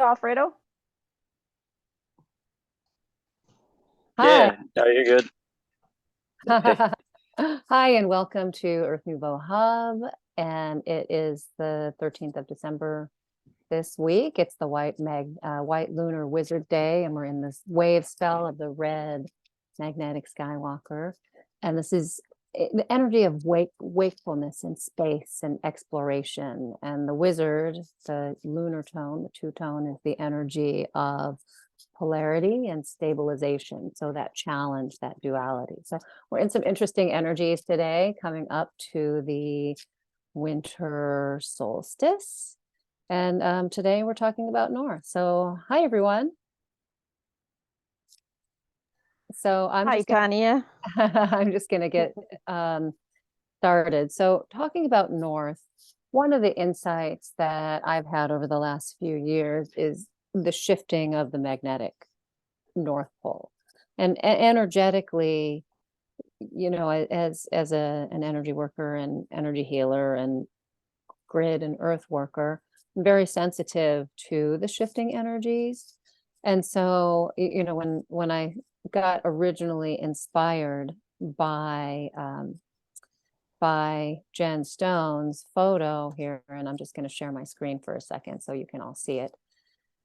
Alfredo. Hi. Yeah, no, you're good. Okay. Hi, and welcome to Earth Nouveau Hub. And it is the 13th of December this week. It's the white lunar wizard day, and we're in this wave spell of the red magnetic skywalker. And this is the energy of wakefulness in space and exploration. And the wizard, the lunar tone, the two-tone, is the energy of polarity and stabilization. So that challenge, that duality. So we're in some interesting energies today, coming up to the winter solstice. And today we're talking about North. So hi, everyone. So Hi, Tanya. I'm just gonna get started. So talking about North, one of the insights that I've had over the last few years is the shifting of the magnetic North Pole. And energetically, as an energy worker and energy healer and grid and earth worker, I'm very sensitive to the shifting energies. And so, when I got originally inspired by Jen Stone's photo here, and I'm just going to share my screen for a second so you can all see it.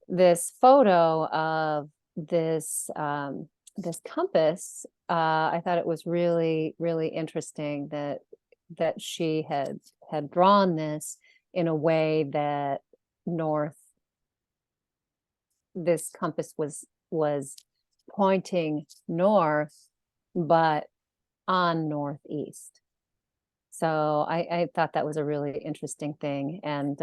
This photo of this compass, I thought it was really, really interesting that she had drawn this in a way that this compass was pointing north, but on northeast. So I thought that was a really interesting thing, and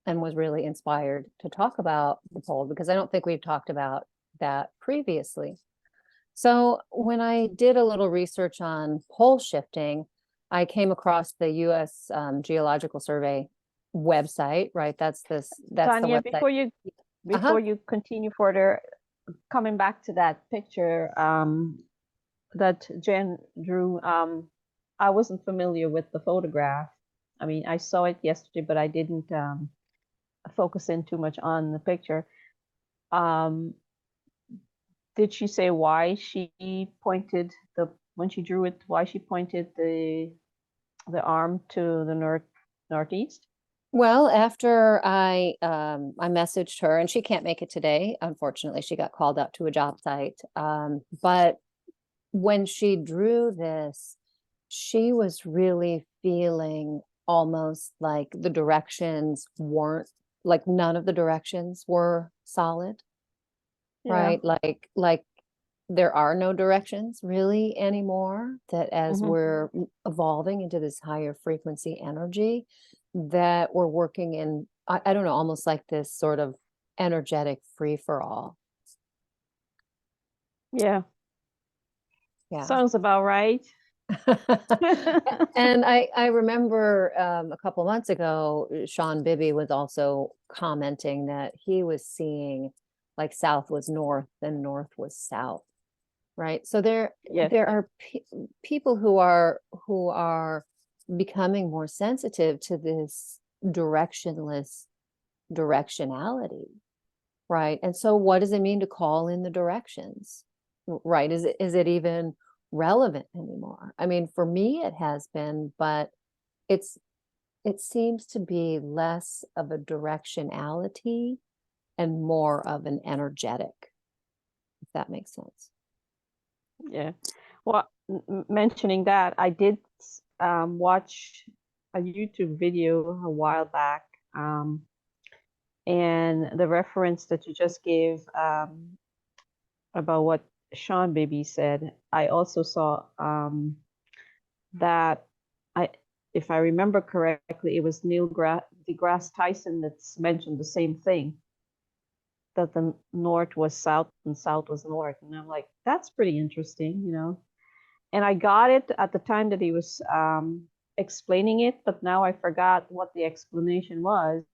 was really inspired to talk about the pole, because I don't think we've talked about that previously. So when I did a little research on pole shifting, I came across the U.S. Geological Survey website, right? That's the Tanya, website. before you continue further, coming back to that picture that Jen drew, I wasn't familiar with the photograph. I mean, I saw it yesterday, but I didn't focus in too much on the picture. Did she say why she pointed when she drew it, why she pointed the arm to the northeast? Well, after I messaged her, and she can't make it today, unfortunately. She got called out to a job site. But when she drew this, she was really feeling almost like the directions weren't, like none of the directions were solid, Yeah. right? Like there are no directions really anymore, that as we're evolving into this higher frequency energy, that we're working in, I don't know, almost like this sort of energetic free for all. Yeah. Yeah. Sounds about right. And I remember a couple months ago, Sean Bibby was also commenting that he was seeing like south was north and north was south, right? So there Yes. there are people who are becoming more sensitive to this directionless directionality, right? And so what does it mean to call in the directions, right? Is it even relevant anymore? I mean, for me it has been, but it's it seems to be less of a directionality and more of an energetic, if that makes sense. Yeah. Well, mentioning that, I did watch a YouTube video a while back, and the reference that you just gave about what Sean Baby said, I also saw that I, if I remember correctly, it was Neil deGrasse Tyson that's mentioned the same thing, that the north was south and south was north, and I'm like, that's pretty interesting, you know. And I got it at the time that he was explaining it, but now I forgot what the explanation was,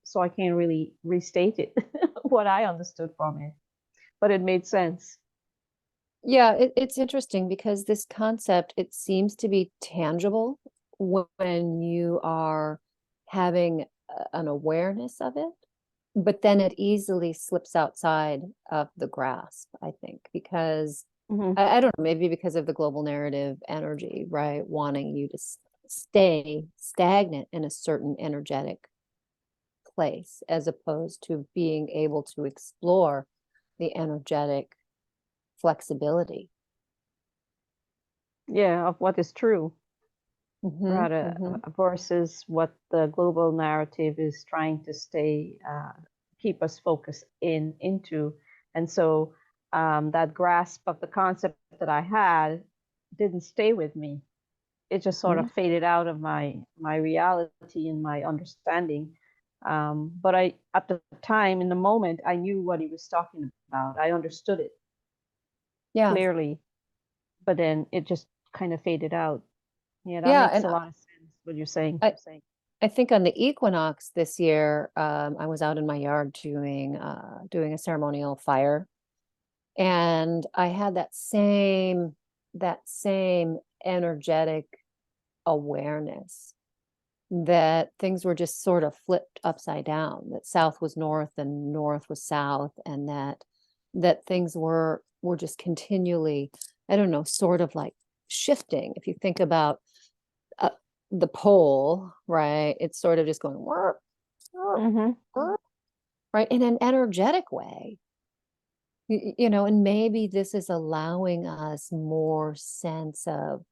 so I can't really restate it, what I understood from it, but it made sense. Yeah, it's interesting because this concept, it seems to be tangible when you are having an awareness of it, but then it easily slips outside of the grasp, I think, because Mhm. I don't know, maybe because of the global narrative energy, right? Wanting you to stay stagnant in a certain energetic place, as opposed to being able to explore the energetic flexibility. Yeah, of what is true, Mm-hmm, rather mm-hmm. versus what the global narrative is trying to keep us focused into. And so that grasp of the concept that I had didn't stay with me. It just sort of faded out of my reality and my understanding. But I, at the time, in the moment, I knew what he was talking about. I understood it Yeah, clearly, but then it just kind of faded out. Yeah, that yeah, makes and a lot of sense what you're saying. I think on the equinox this year, I was out in my yard doing a ceremonial fire, and I had that same energetic awareness that things were just sort of flipped upside down, that south was north and north was south, and that things were just continually, I don't know, sort of like shifting. If you think about uh, the pole, right, it's sort of just going "Wurp, wurp, Mm-hmm. wurp," right, in an energetic way. And maybe this is allowing us more sense of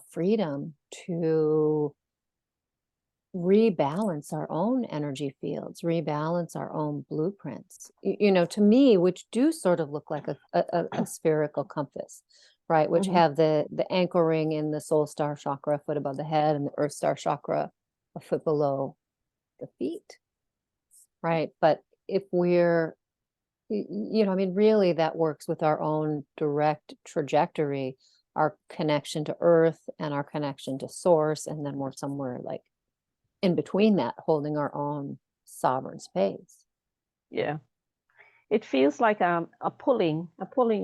freedom to rebalance our own energy fields, rebalance our own blueprints, to me, which do sort of look like a spherical compass, right? Which Mm-hmm. have the anchoring in the soul star chakra a foot above the head and the earth star chakra a foot below the feet, right? But if I mean, really that works with our own direct trajectory, our connection to earth and our connection to source, and then we're somewhere like in between that, holding our own sovereign space. Yeah. It feels like a pulling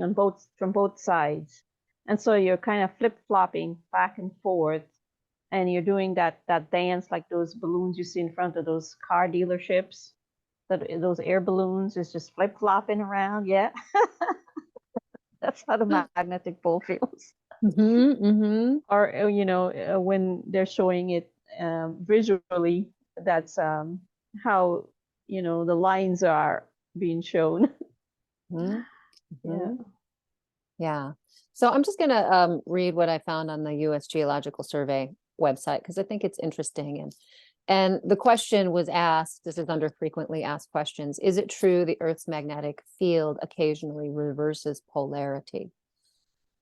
on both from both sides. And so you're kind of flip-flopping back and forth, and you're doing that dance like those balloons you see in front of those car dealerships. That those air balloons is just flip-flopping around. Yeah. That's how the magnetic pole feels. Mm-hmm, mm-hmm. Or when they're showing it visually, that's how the lines are being shown. Yeah. Mm-hmm. Yeah. So I'm just going to read what I found on the U.S. Geological Survey website because I think it's interesting. And the question was asked, this is under frequently asked questions, is it true the Earth's magnetic field occasionally reverses polarity?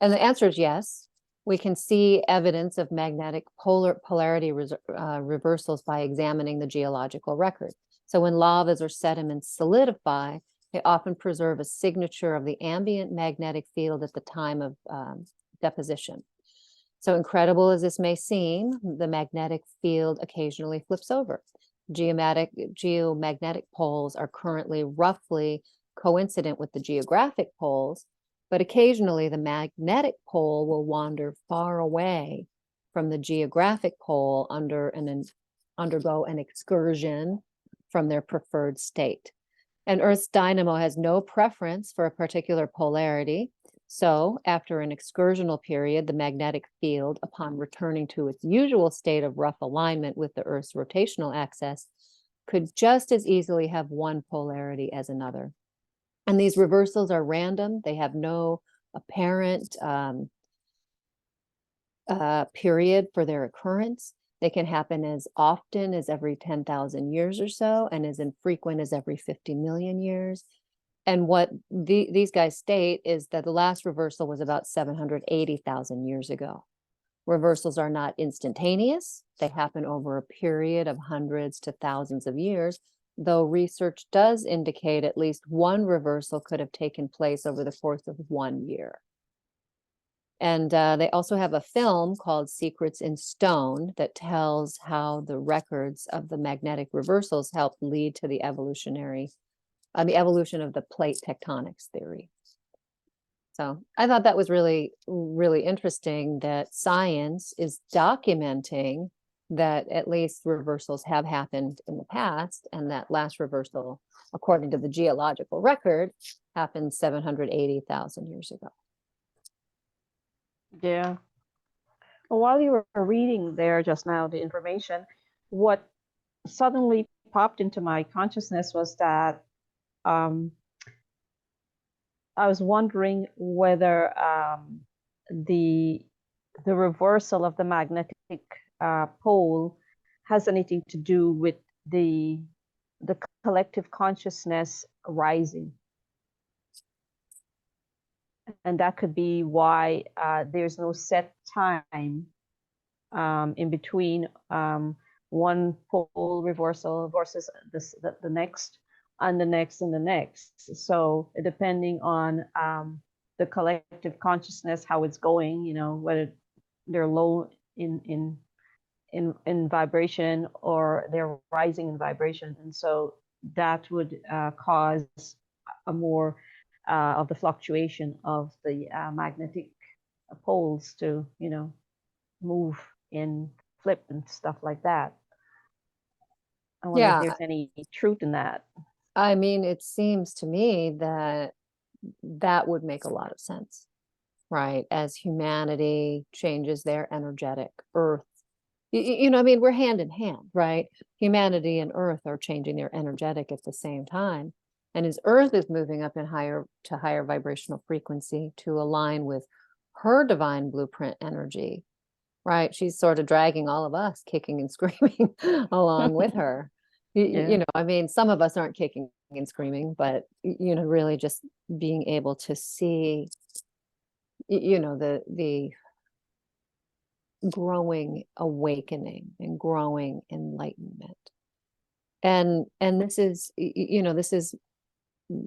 And the answer is yes. We can see evidence of magnetic polarity reversals by examining the geological record. So when lavas or sediments solidify, they often preserve a signature of the ambient magnetic field at the time of deposition. So incredible as this may seem, the magnetic field occasionally flips over. Geomagnetic poles are currently roughly coincident with the geographic poles, but occasionally the magnetic pole will wander far away from the geographic pole undergo an excursion from their preferred state. And Earth's dynamo has no preference for a particular polarity. So after an excursional period, the magnetic field, upon returning to its usual state of rough alignment with the Earth's rotational axis, could just as easily have one polarity as another. And these reversals are random. They have no apparent period for their occurrence. They can happen as often as every 10,000 years or so, and as infrequent as every 50 million years. And what these guys state is that the last reversal was about 780,000 years ago. Reversals are not instantaneous. They happen over a period of hundreds to thousands of years, though research does indicate at least one reversal could have taken place over the course of 1 year. And they also have a film called Secrets in Stone that tells how the records of the magnetic reversals helped lead to the evolution of the plate tectonics theory. So I thought that was really, really interesting that science is documenting that at least reversals have happened in the past, and that last reversal, according to the geological record, happened 780,000 years ago. Yeah. Well, while you were reading there just now, the information, what suddenly popped into my consciousness was that I was wondering whether the reversal of the magnetic pole has anything to do with the collective consciousness rising. And that could be why there's no set time in between one pole reversal versus the next and the next and the next. So depending on the collective consciousness, how it's going, you know, whether they're low in vibration or they're rising in vibration, and so that would cause a more of the fluctuation of the magnetic poles to, you know, move in flip and stuff like that. I wonder if there's any truth in that. I mean, it seems to me that that would make a lot of sense, right? As humanity changes their energetic, Earth, you know, I mean, we're hand in hand, right? Humanity and Earth are changing their energetic at the same time. And as Earth is moving up in higher vibrational frequency to align with her divine blueprint energy, right? She's sort of dragging all of us kicking and screaming along with her. You know, I mean, some of us aren't kicking and screaming, but, you know, really just being able to see, you know, the growing awakening and growing enlightenment. And this is, you know, this is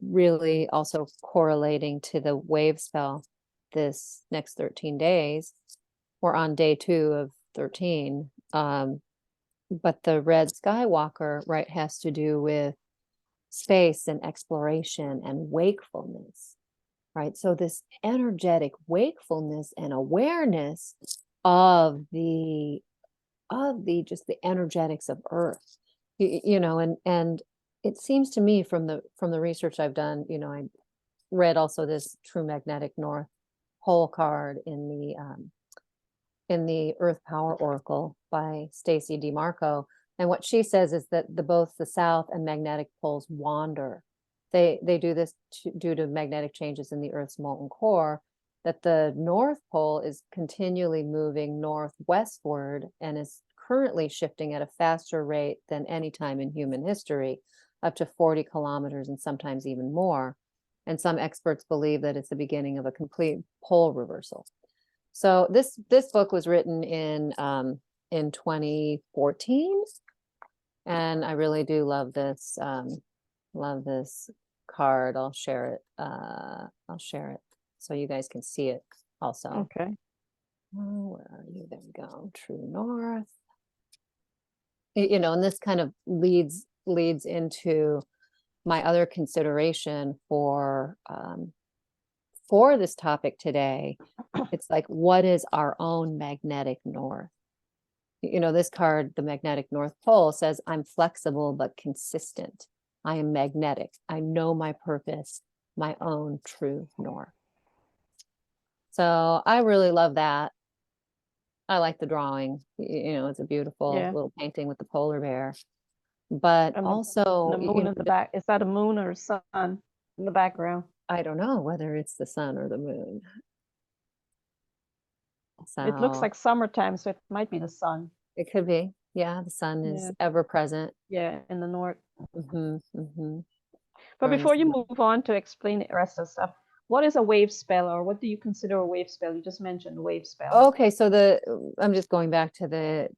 really also correlating to the wave spell this next 13 days. We're on day 2 of 13. But the red skywalker, right, has to do with space and exploration and wakefulness, right? So this energetic wakefulness and awareness of the just the energetics of Earth, you know, and it seems to me from the research I've done, you know, I read also this True Magnetic North Pole card in the Earth Power Oracle by Stacy DeMarco. And what she says is that both the south and magnetic poles wander. They do this due to magnetic changes in the Earth's molten core, that the North Pole is continually moving northwestward and is currently shifting at a faster rate than any time in human history, up to 40 kilometers and sometimes even more. And some experts believe that it's the beginning of a complete pole reversal. So this book was written in 2014, and I really do love this card. I'll share it so you guys can see it also. Okay. Oh, where are you? There we go. True North. You know, and this kind of leads into my other consideration for this topic today. It's like, what is our own magnetic north? You know, this card, the magnetic North Pole, says, I'm flexible but consistent. I am magnetic. I know my purpose, my own true north. So I really love that. I like the drawing. You know, it's a beautiful little painting with the polar bear. But and also the moon in the back. Is that a moon or a sun in the background? I don't know whether it's the sun or the moon. So it looks like summertime, so it might be the sun. It could be. Yeah, the sun is ever present. Yeah, in the north. But Very before you nice. move on to explain the rest of the stuff, what is a wave spell, or what do you consider a wave spell? You just mentioned wave spell. Okay, so I'm just going back to the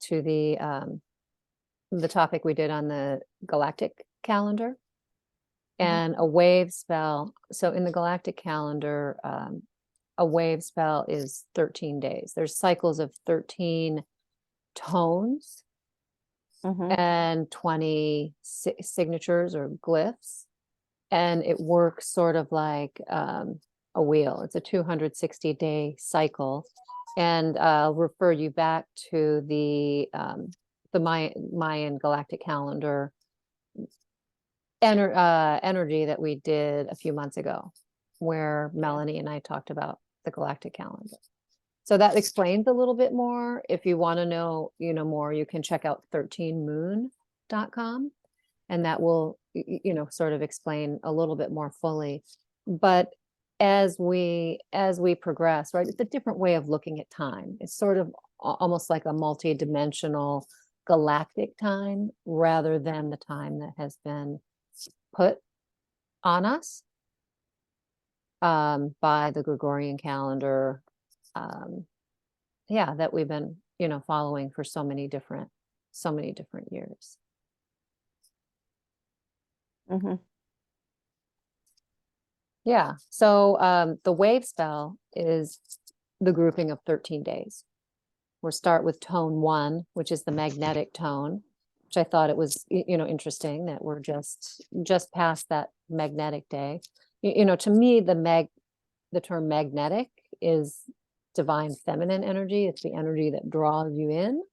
topic we did on the galactic calendar. And a wave spell. So in the galactic calendar, a wave spell is 13 days. There's cycles of 13 tones and 20 signatures or glyphs. And it works sort of like a wheel. It's a 260-day cycle. And I'll refer you back to the the Mayan galactic calendar energy that we did a few months ago, where Melanie and I talked about the galactic calendar. So that explains a little bit more. If you want to know, more, you can check out 13moon.com, and that will, sort of explain a little bit more fully. But as we progress, right, it's a different way of looking at time. It's sort of almost like a multi-dimensional galactic time rather than the time that has been put on us by the Gregorian calendar, that we've been, following for so many different years. Mm-hmm. Yeah. So the wave spell is the grouping of 13 days. We'll start with tone 1, which is the magnetic tone, which I thought it was, interesting that we're just past that magnetic day. To me, the term magnetic is divine feminine energy. It's the energy that draws you in.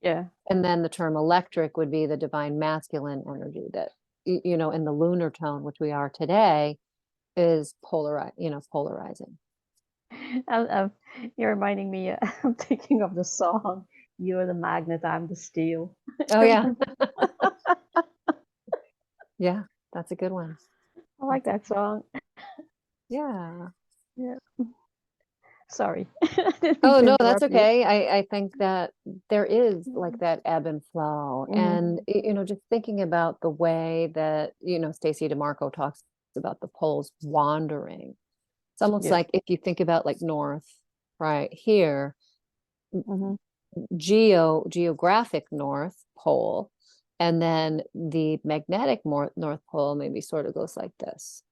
Yeah. And then the term electric would be the divine masculine energy that, in the lunar tone, which we are today, is polarizing. You're reminding me, I'm thinking of the song, "You're the magnet, I'm the steel." Oh, yeah. Yeah, that's a good one. I like that song. Yeah. Yeah. Sorry. Oh, no, that's okay. I think that there is like that ebb and flow. And, just thinking about the way that, Stacey DeMarco talks about the poles wandering. It's almost like if you think about like north, right here, geographic North Pole, and then the magnetic North Pole maybe sort of goes like this,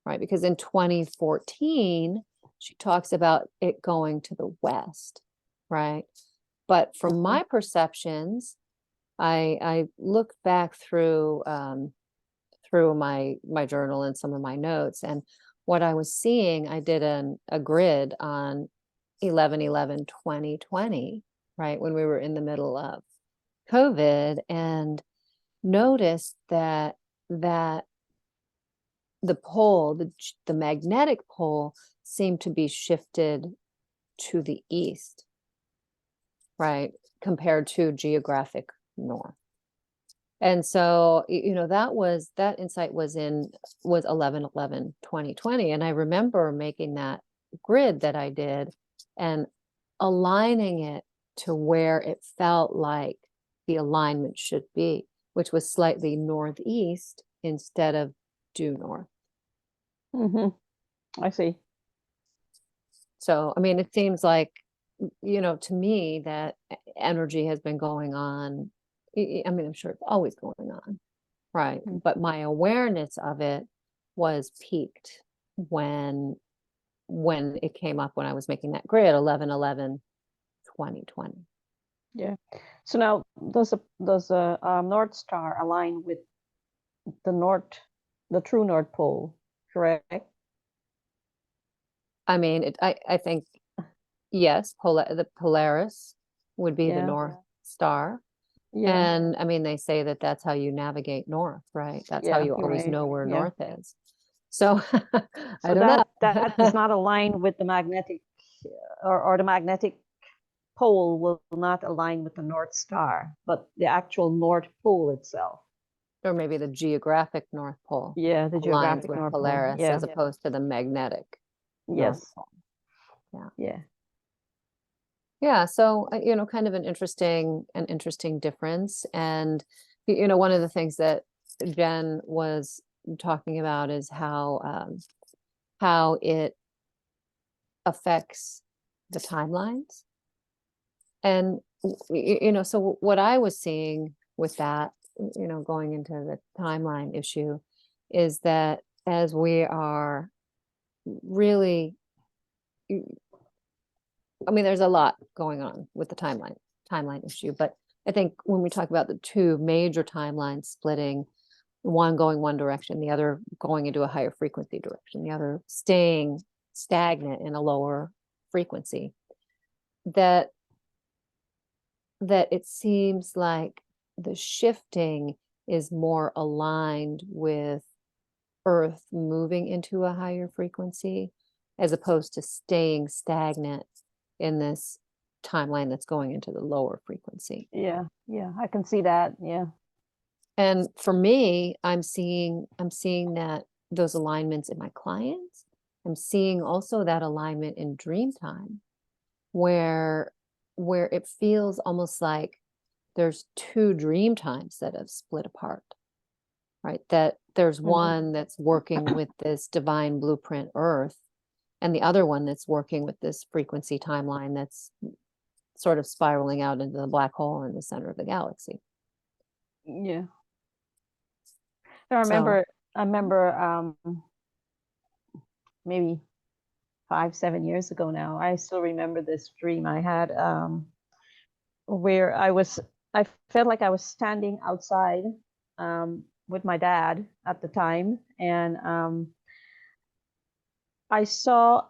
right? Because in 2014, she talks about it going to the west, right? But from my perceptions, I look back through my journal and some of my notes, and what I was seeing, I did a grid on 11/11/2020, right, when we were in the middle of COVID, and noticed that the pole, the magnetic pole, seemed to be shifted to the east, right, compared to geographic north. And so, that insight was 11/11/2020. And I remember making that grid that I did and aligning it to where it felt like the alignment should be, which was slightly northeast instead of due north. I see. So, I mean, it seems like, to me, that energy has been going on. I mean, I'm sure it's always going on, right? But my awareness of it was peaked when it came up, when I was making that grid, 11/11/2020. Yeah. So now, does a North Star align with the true North Pole, correct? I mean, I think, yes, the Polaris would be the North Star. Yeah. And I mean, they say that that's how you navigate north, right? That's how you always know where north is. So I don't know. That does not align with the magnetic, or the magnetic pole will not align with the North Star, but the actual North Pole itself. Or maybe the geographic North Pole. Yeah, the geographic with North Polaris, Pole. Yeah. as opposed to the magnetic. Yes. North Pole. Yeah. Yeah. Yeah. So, kind of an interesting difference. And, one of the things that Jen was talking about is how it affects the timelines. And, so what I was seeing with that, going into the timeline issue, is that as we are really, I mean, there's a lot going on with the timeline issue, but I think when we talk about the two major timelines splitting, one going one direction, the other going into a higher frequency direction, the other staying stagnant in a lower frequency, that that it seems like the shifting is more aligned with Earth moving into a higher frequency, as opposed to staying stagnant in this timeline that's going into the lower frequency. Yeah, I can see that. Yeah. And for me, I'm seeing that those alignments in my clients. I'm seeing also that alignment in Dreamtime, where it feels almost like there's two dream times that have split apart, right? That there's one that's working with this divine blueprint Earth, and the other one that's working with this frequency timeline that's sort of spiraling out into the black hole in the center of the galaxy. Yeah. I So, remember maybe 5-7 years ago now, I still remember this dream I had, where I felt like I was standing outside with my dad at the time, and I saw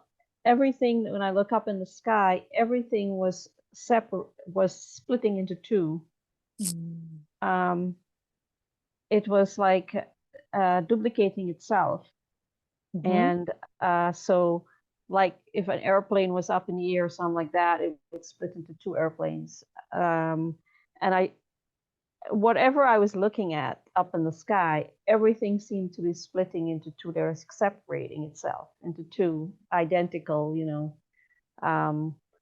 everything. When I look up in the sky, everything was splitting into two. Um, it was like duplicating itself. And so, like, if an airplane was up in the air or something like that, it would split into two airplanes. And whatever I was looking at up in the sky, everything seemed to be splitting into two. They were separating itself into two identical,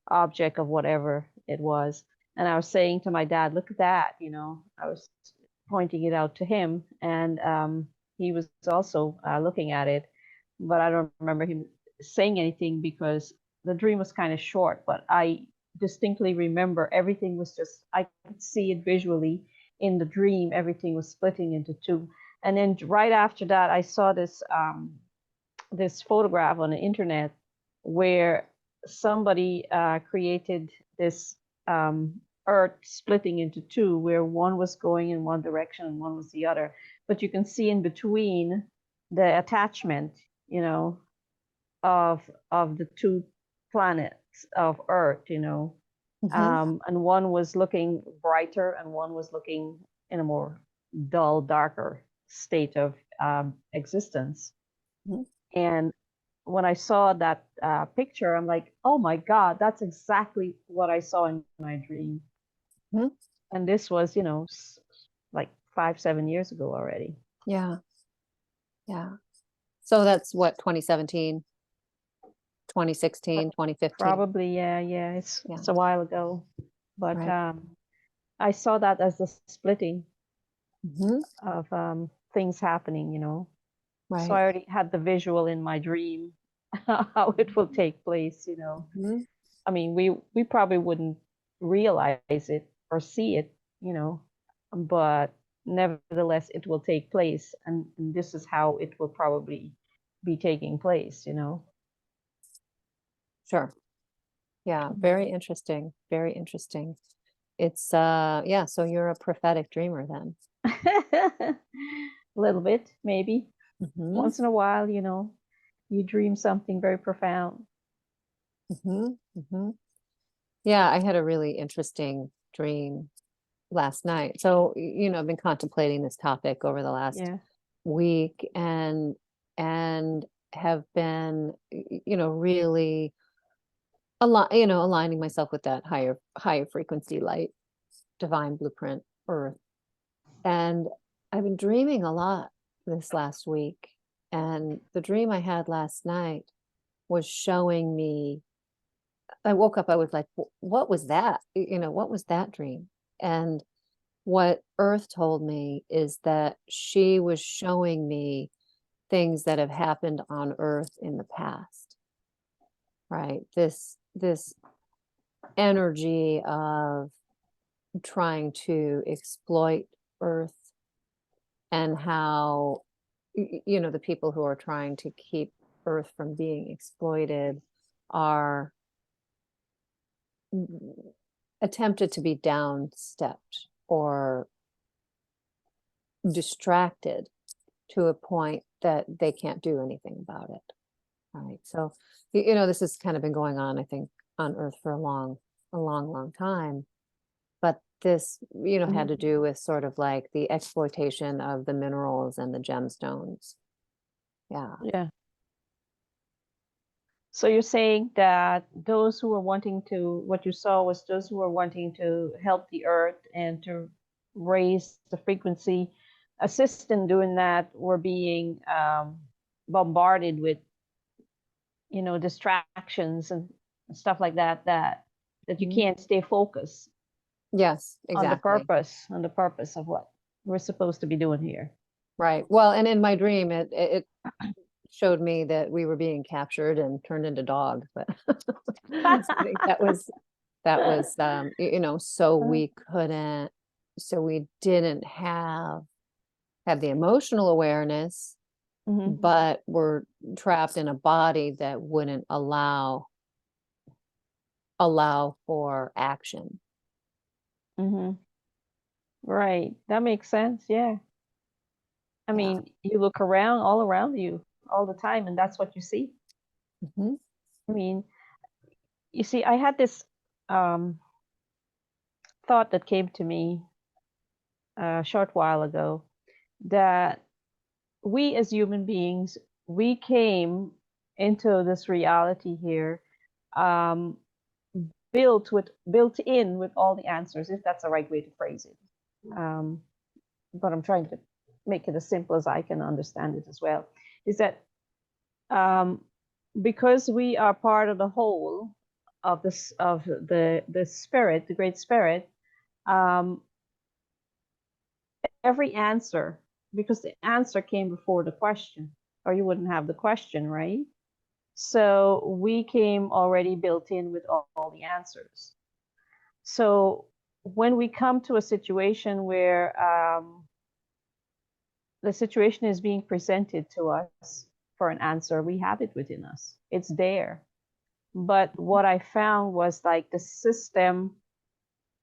object of whatever it was. And I was saying to my dad, "Look at that!" I was pointing it out to him, and he was also looking at it, but I don't remember him saying anything because the dream was kind of short. But I distinctly remember everything was just, I could see it visually in the dream. Everything was splitting into two. And then right after that, I saw this photograph on the internet where somebody created this Earth splitting into two, where one was going in one direction and one was the other. But you can see in between the attachment, of the two planets of Earth, and one was looking brighter and one was looking in a more dull, darker state of existence. And when I saw that picture, I'm like, oh my God, that's exactly what I saw in my dream. And this was, like 5-7 years ago already. yeah. So that's what, 2017, 2016, 2015? Probably, yeah. It's a while ago. But I saw that as the splitting of things happening, Right. So I already had the visual in my dream how it will take place, I mean, we probably wouldn't realize it or see it, but nevertheless, it will take place, and this is how it will probably be taking place, Sure. Yeah, very interesting. Very interesting. It's yeah, so you're a prophetic dreamer then. A little bit, maybe. Once in a while, you dream something very profound. Yeah, I had a really interesting dream last night. So, I've been contemplating this topic over the last week, and have been, really aligning myself with that higher frequency light, divine blueprint Earth. And I've been dreaming a lot this last week. And the dream I had last night was showing me, I woke up, I was like, what was that? What was that dream? And what Earth told me is that she was showing me things that have happened on Earth in the past, right? This energy of trying to exploit Earth, and how the people who are trying to keep Earth from being exploited are attempted to be downstepped or distracted to a point that they can't do anything about it. Right. So, this has kind of been going on, I think, on Earth for a long time. but this, had Mhm. to do with sort of like the exploitation of the minerals and the gemstones. Yeah. Yeah. So you're saying that those who were wanting to, what you saw was those who were wanting to help the earth and to raise the frequency, assist in doing that, were being bombarded with, distractions and stuff like that, that you Mhm. can't stay focused Yes, exactly. on the purpose of what we're supposed to be doing here. Right. Well, and in my dream, it showed me that we were being captured and turned into dogs, but I think that was so we didn't have the emotional awareness, Mhm. but we're trapped in a body that wouldn't allow for action. Mhm. Right. That makes sense. Yeah. I Yeah. mean, you look around, all around you, all the time, and that's what you see. Mhm. I mean, you see, I had this um, thought that came to me a short while ago that we as human beings, we came into this reality here, um, built in with all the answers, if that's the right way to phrase it. Um, but I'm trying to make it as simple as I can understand it as well. Is that um, because we are part of the whole of this of the spirit, the great spirit, um, every answer, because the answer came before the question, or you wouldn't have the question, right? So we came already built in with all the answers. So when we come to a situation where the situation is being presented to us for an answer, we have it within us. It's there. But what I found was like the system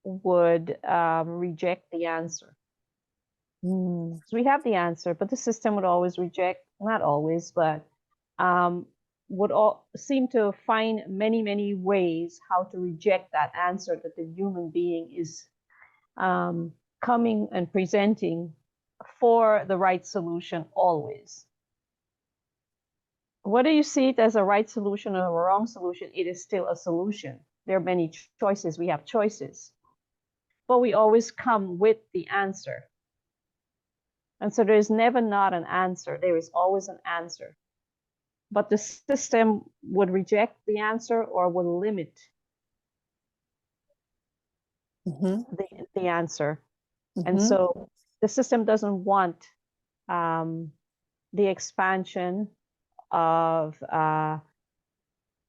would reject the answer. Mm. So we have the answer, but the system would always reject, not always, but um, would all seem to find many, many ways how to reject that answer that the human being is coming and presenting for the right solution always. Whether you see it as a right solution or a wrong solution, it is still a solution. There are many choices. We have choices, but we always come with the answer. And so there is never not an answer. There is always an answer. But the system would reject the answer or would limit Mhm. the answer. And Mhm. so the system doesn't want the expansion of the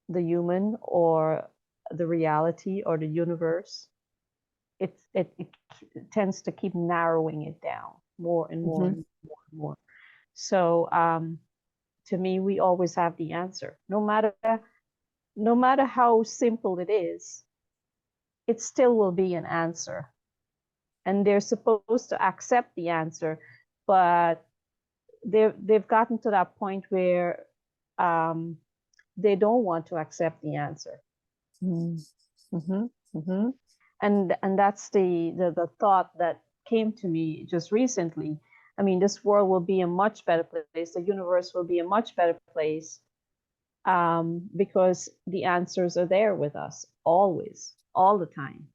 human or the reality or the universe. It tends to keep narrowing it down more and more Mhm. and more and more. So to me, we always have the answer, no matter how simple it is. It still will be an answer, and they're supposed to accept the answer, but they've gotten to that point where um, they don't want to accept the answer. Mhm. Mhm. And that's the thought that came to me just recently. I mean, this world will be a much better place. The universe will be a much better place because the answers are there with us always, all the time.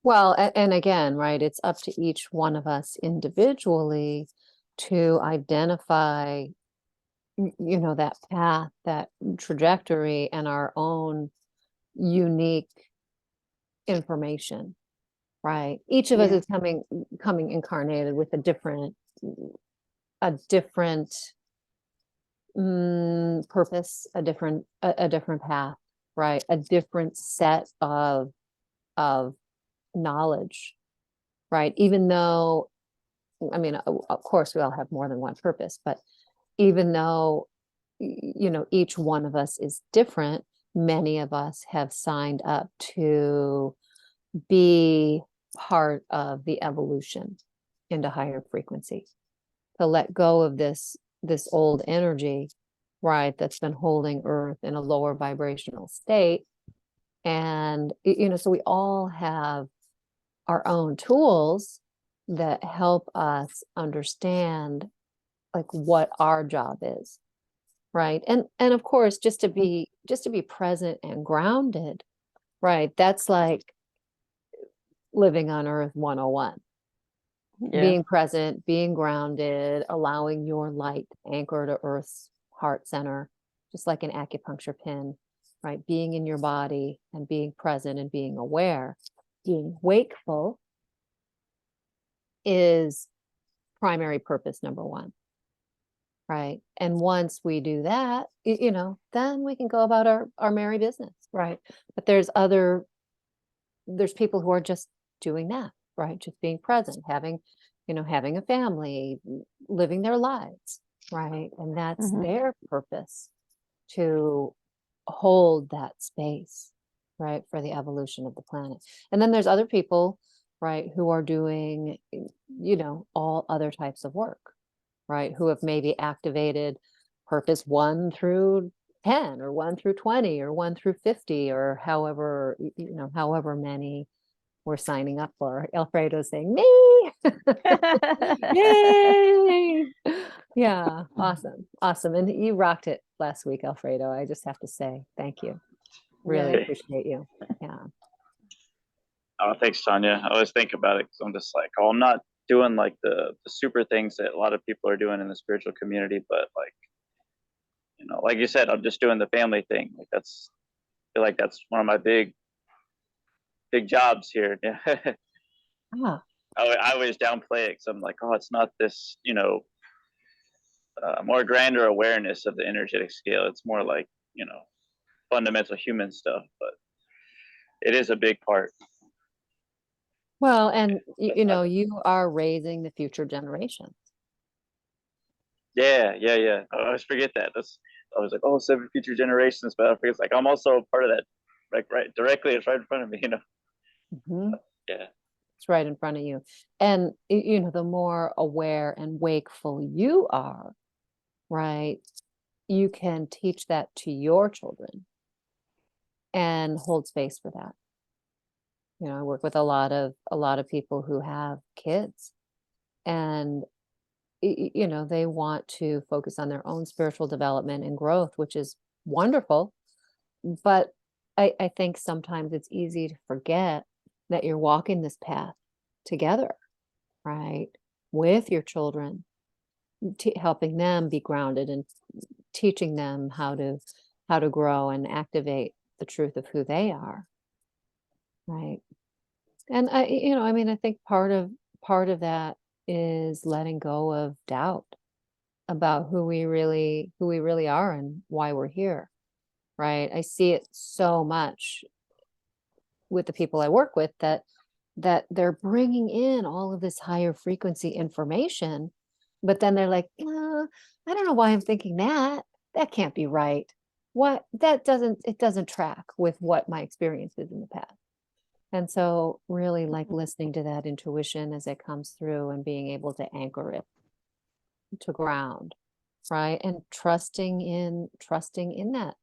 Well, and again, right, it's up to each one of us individually to identify, that path, that trajectory, and our own unique information, right? Each of us Yeah. is coming incarnated with a different purpose, a different path, right? A different set of knowledge, right? Even though, I mean, of course, we all have more than one purpose, but even though, each one of us is different, many of us have signed up to be part of the evolution into higher frequency, to let go of this old energy, right, that's been holding Earth in a lower vibrational state, And, so we all have our own tools that help us understand like what our job is, right? And of course, just to be present and grounded, right? That's like living on Earth 101. Yeah. Being present, being grounded, allowing your light to anchor to Earth's heart center, just like an acupuncture pin, right? Being in your body and being present and being aware, being wakeful is primary purpose number one, right? And once we do that, then we can go about our merry business, right? But there's people who are just doing that, right? Just being present, having a family, living their lives, right? And that's their purpose, to hold that space, right, for the evolution of the planet. And then there's other people, right, who are doing, all other types of work, right, who have maybe activated purpose 1 through 10 or 1 through 20 or 1 through 50 or however, however many we're signing up for. Alfredo's saying, me. Yay. Yeah, awesome. And you rocked it last week, Alfredo. I just have to say thank you. Really Yeah. appreciate you. Yeah. Oh, thanks, Tanya. I always think about it because I'm just like, oh, I'm not doing like the super things that a lot of people are doing in the spiritual community, but like, like you said, I'm just doing the family thing. Like I feel like that's one of my big jobs here. Yeah. Ah, I always downplay it because I'm like, oh, it's not this, more grander awareness of the energetic scale. It's more like, fundamental human stuff, but it is a big part. well, and you are raising the future generations. Yeah. I always forget that. I was like, oh, 7 future generations, but I forget it's like I'm also a part of that, like right directly, it's right in front of me, Mhm. Yeah. It's right in front of you. And the more aware and wakeful you are, right, you can teach that to your children and hold space for that. I work with a lot of people who have kids, and they want to focus on their own spiritual development and growth, which is wonderful. But I think sometimes it's easy to forget that you're walking this path together, right, with your children, helping them be grounded and teaching them how to grow and activate the truth of who they are, right? And I think part of that is letting go of doubt about who we really are and why we're here, right? I see it so much with the people I work with that they're bringing in all of this higher frequency information, but then they're like, I don't know why I'm thinking that. That can't be right. It doesn't track with what my experience is in the past. And so really like listening to that intuition as it comes through and being able to anchor it to ground, right? And trusting in that,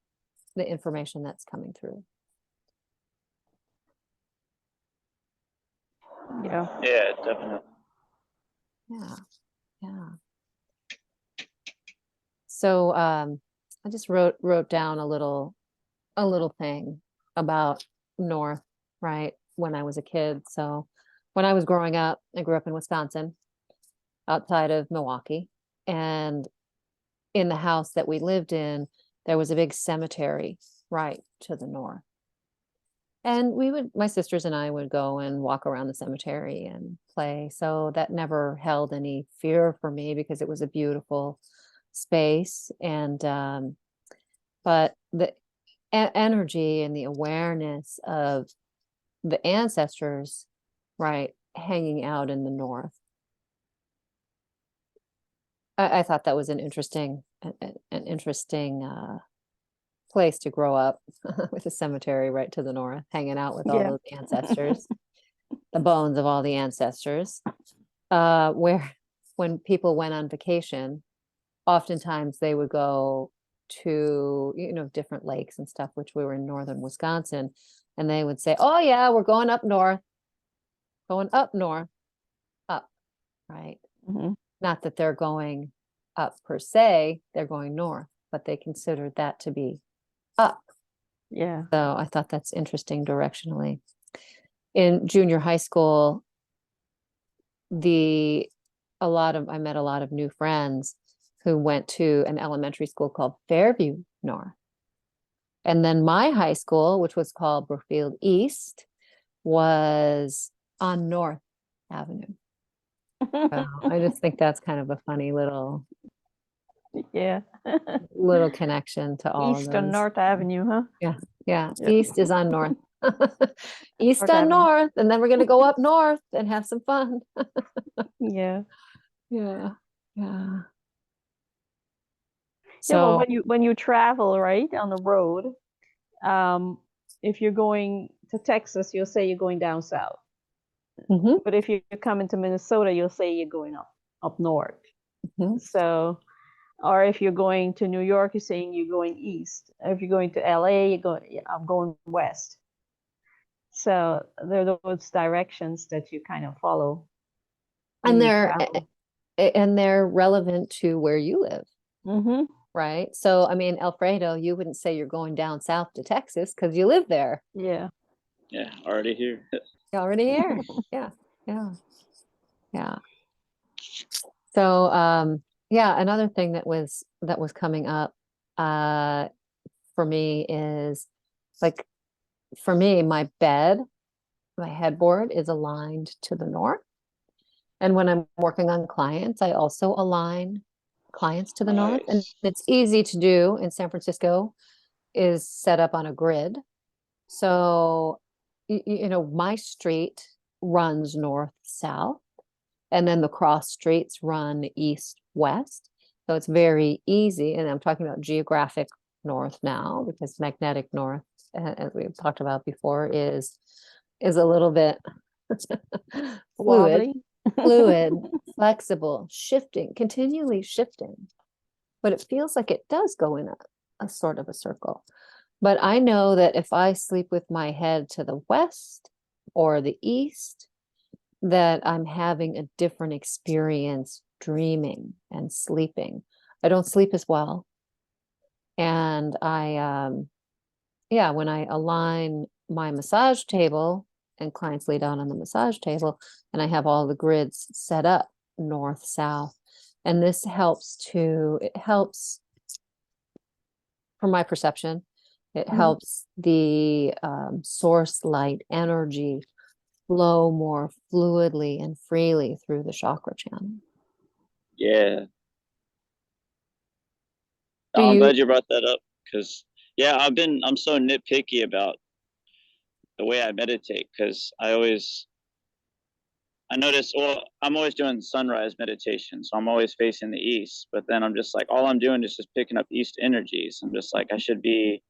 the information that's coming through. Yeah. Yeah, definitely. Yeah. So I just wrote down a little thing about North, right? When I was a kid. So when I was growing up, I grew up in Wisconsin, outside of Milwaukee. And in the house that we lived in, there was a big cemetery right to the north. And my sisters and I would go and walk around the cemetery and play. So that never held any fear for me because it was a beautiful space. And, but the energy and the awareness of the ancestors, right, hanging out in the north. I thought that was an interesting place to grow up with a cemetery right to the north, hanging out with all Yeah. those ancestors, the bones of all the ancestors. Where when people went on vacation, oftentimes they would go to different lakes and stuff, which we were in northern Wisconsin, and they would say, oh yeah, we're going up north, up, right? Mhm. Not that they're going up per se, they're going north, but they considered that to be up. Yeah. So I thought that's interesting directionally. In junior high school, I met a lot of new friends who went to an elementary school called Fairview North. And then my high school, which was called Brookfield East, was on North Avenue. So I just think that's kind of a funny little Yeah. connection to all of East and those. North Avenue, huh? Yeah. Yeah. East is on North. East North on Avenue. North, and then we're gonna go up north and have some fun. Yeah. Yeah. Yeah, well, So when you travel, right, on the road, if you're going to Texas, you'll say you're going down south. mhm, But if you're coming to Minnesota, you'll say you're going up north. mhm. So, or if you're going to New York, you're saying you're going east. If you're going to LA, I'm going west. So there are those directions that you kind of follow when And you they're travel. and they're relevant to where you live, Mm-hmm. right? So I mean, Alfredo, you wouldn't say you're going down south to Texas because you live there. Yeah. Yeah, already here. You're already here. Yeah, yeah, yeah. So yeah, another thing that was coming up for me is like for me, my headboard is aligned to the north. And when I'm working on clients, I also align clients to the north. And Nice. it's easy to do in San Francisco, is set up on a grid. So, my street runs north south, and then the cross streets run east west. So it's very easy. And I'm talking about geographic north now, because magnetic north, as we've talked about before, is a little bit fluid, Wobbly. fluid, flexible, shifting, continually shifting. But it feels like it does go in a sort of a circle. But I know that if I sleep with my head to the west or the east, that I'm having a different experience dreaming and sleeping. I don't sleep as well. And when I align my massage table and clients lay down on the massage table, and I have all the grids set up north, south, and it helps from my perception, it Mhm. helps the source light energy flow more fluidly and freely through the chakra channel. Yeah. Do I'm you? glad you brought that up because yeah, I'm so nitpicky about the way I meditate because I notice, well, I'm always doing sunrise meditation, so I'm always facing the east. But then I'm just like, all I'm doing is just picking up east energies. I'm just like, I should be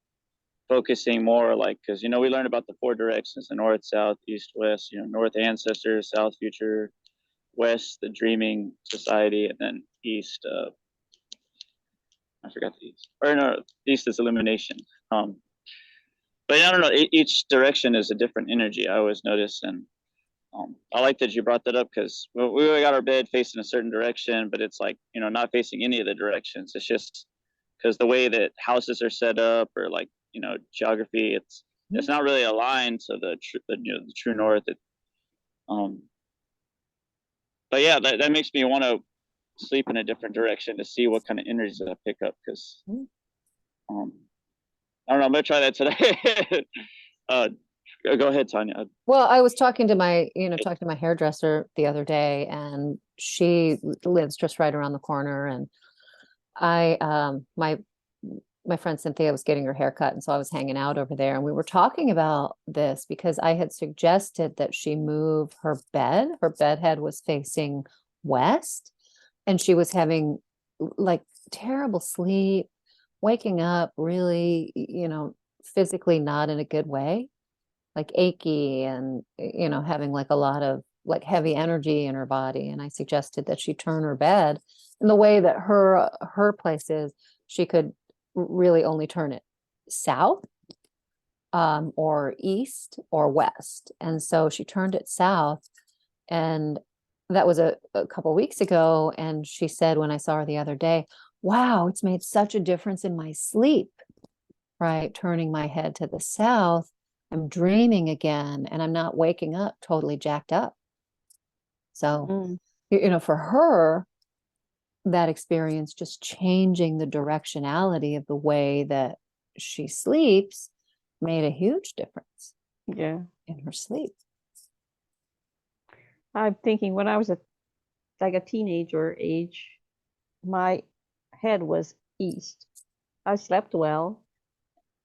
focusing more, like, because we learned about the four directions: the north, south, east, west. North ancestors, south future, west the dreaming society, and then east. I forgot the east. Or no, east is illumination. But I don't know. Each direction is a different energy. I always notice, and I like that you brought that up because we got our bed facing a certain direction, but it's like not facing any of the directions. It's just because the way that houses are set up, or like geography, it's not really aligned to the true north. Um, but yeah, that makes me want to sleep in a different direction to see what kind of energies I pick up because um, I don't know. I'm gonna try that today. uh, go ahead, Tanya. Well, I was talking to my hairdresser the other day, and she lives just right around the corner. And my friend Cynthia was getting her hair cut, and so I was hanging out over there, and we were talking about this because I had suggested that she move her bed. Her bed head was facing west, and she was having like terrible sleep, waking up really, physically not in a good way, like achy, and having like a lot of like heavy energy in her body. And I suggested that she turn her bed, and the way that her place is, she could really only turn it south. or east or west. And so she turned it south, and that was a couple weeks ago. And she said, when I saw her the other day, wow, it's made such a difference in my sleep, right? Turning my head to the south, I'm dreaming again, and I'm not waking up totally jacked up. So, for her, that experience just changing the directionality of the way that she sleeps made a huge difference Yeah. in her sleep. I'm thinking when I was like a teenager age, my head was east. I slept well,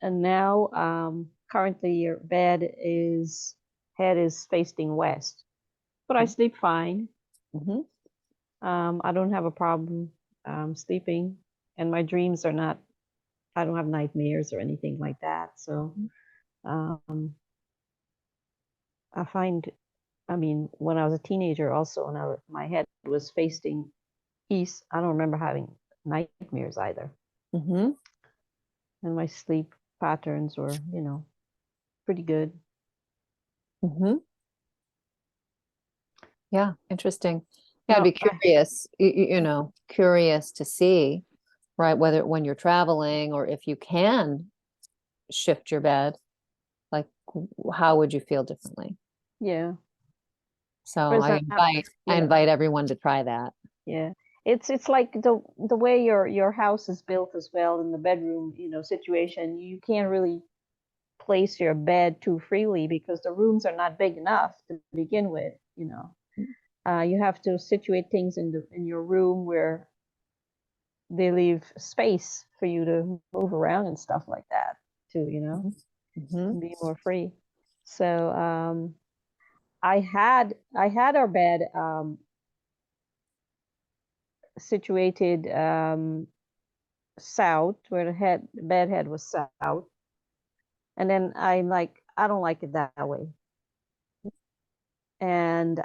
and now currently your head is facing west, but I sleep fine. Mm-hmm. I don't have a problem sleeping, and my dreams are not. I don't have nightmares or anything like that. So I find, I mean, when I was a teenager, also, when my head was facing east, I don't remember having nightmares either. Mm-hmm. And my sleep patterns were, pretty good. Mm-hmm. Yeah, interesting. Yeah, I'd Now, be curious, curious to see, right, whether when you're traveling or if you can shift your bed, like how would you feel differently? yeah. So For I example, invite everyone to try that. yeah. It's like the way your house is built as well in the bedroom, situation. You can't really place your bed too freely because the rooms are not big enough to begin with. You have to situate things in your room where they leave space for you to move around and stuff like that too, Mm-hmm. be more free. So I had our bed situated south, where the bed head was south, and then I don't like it that way, and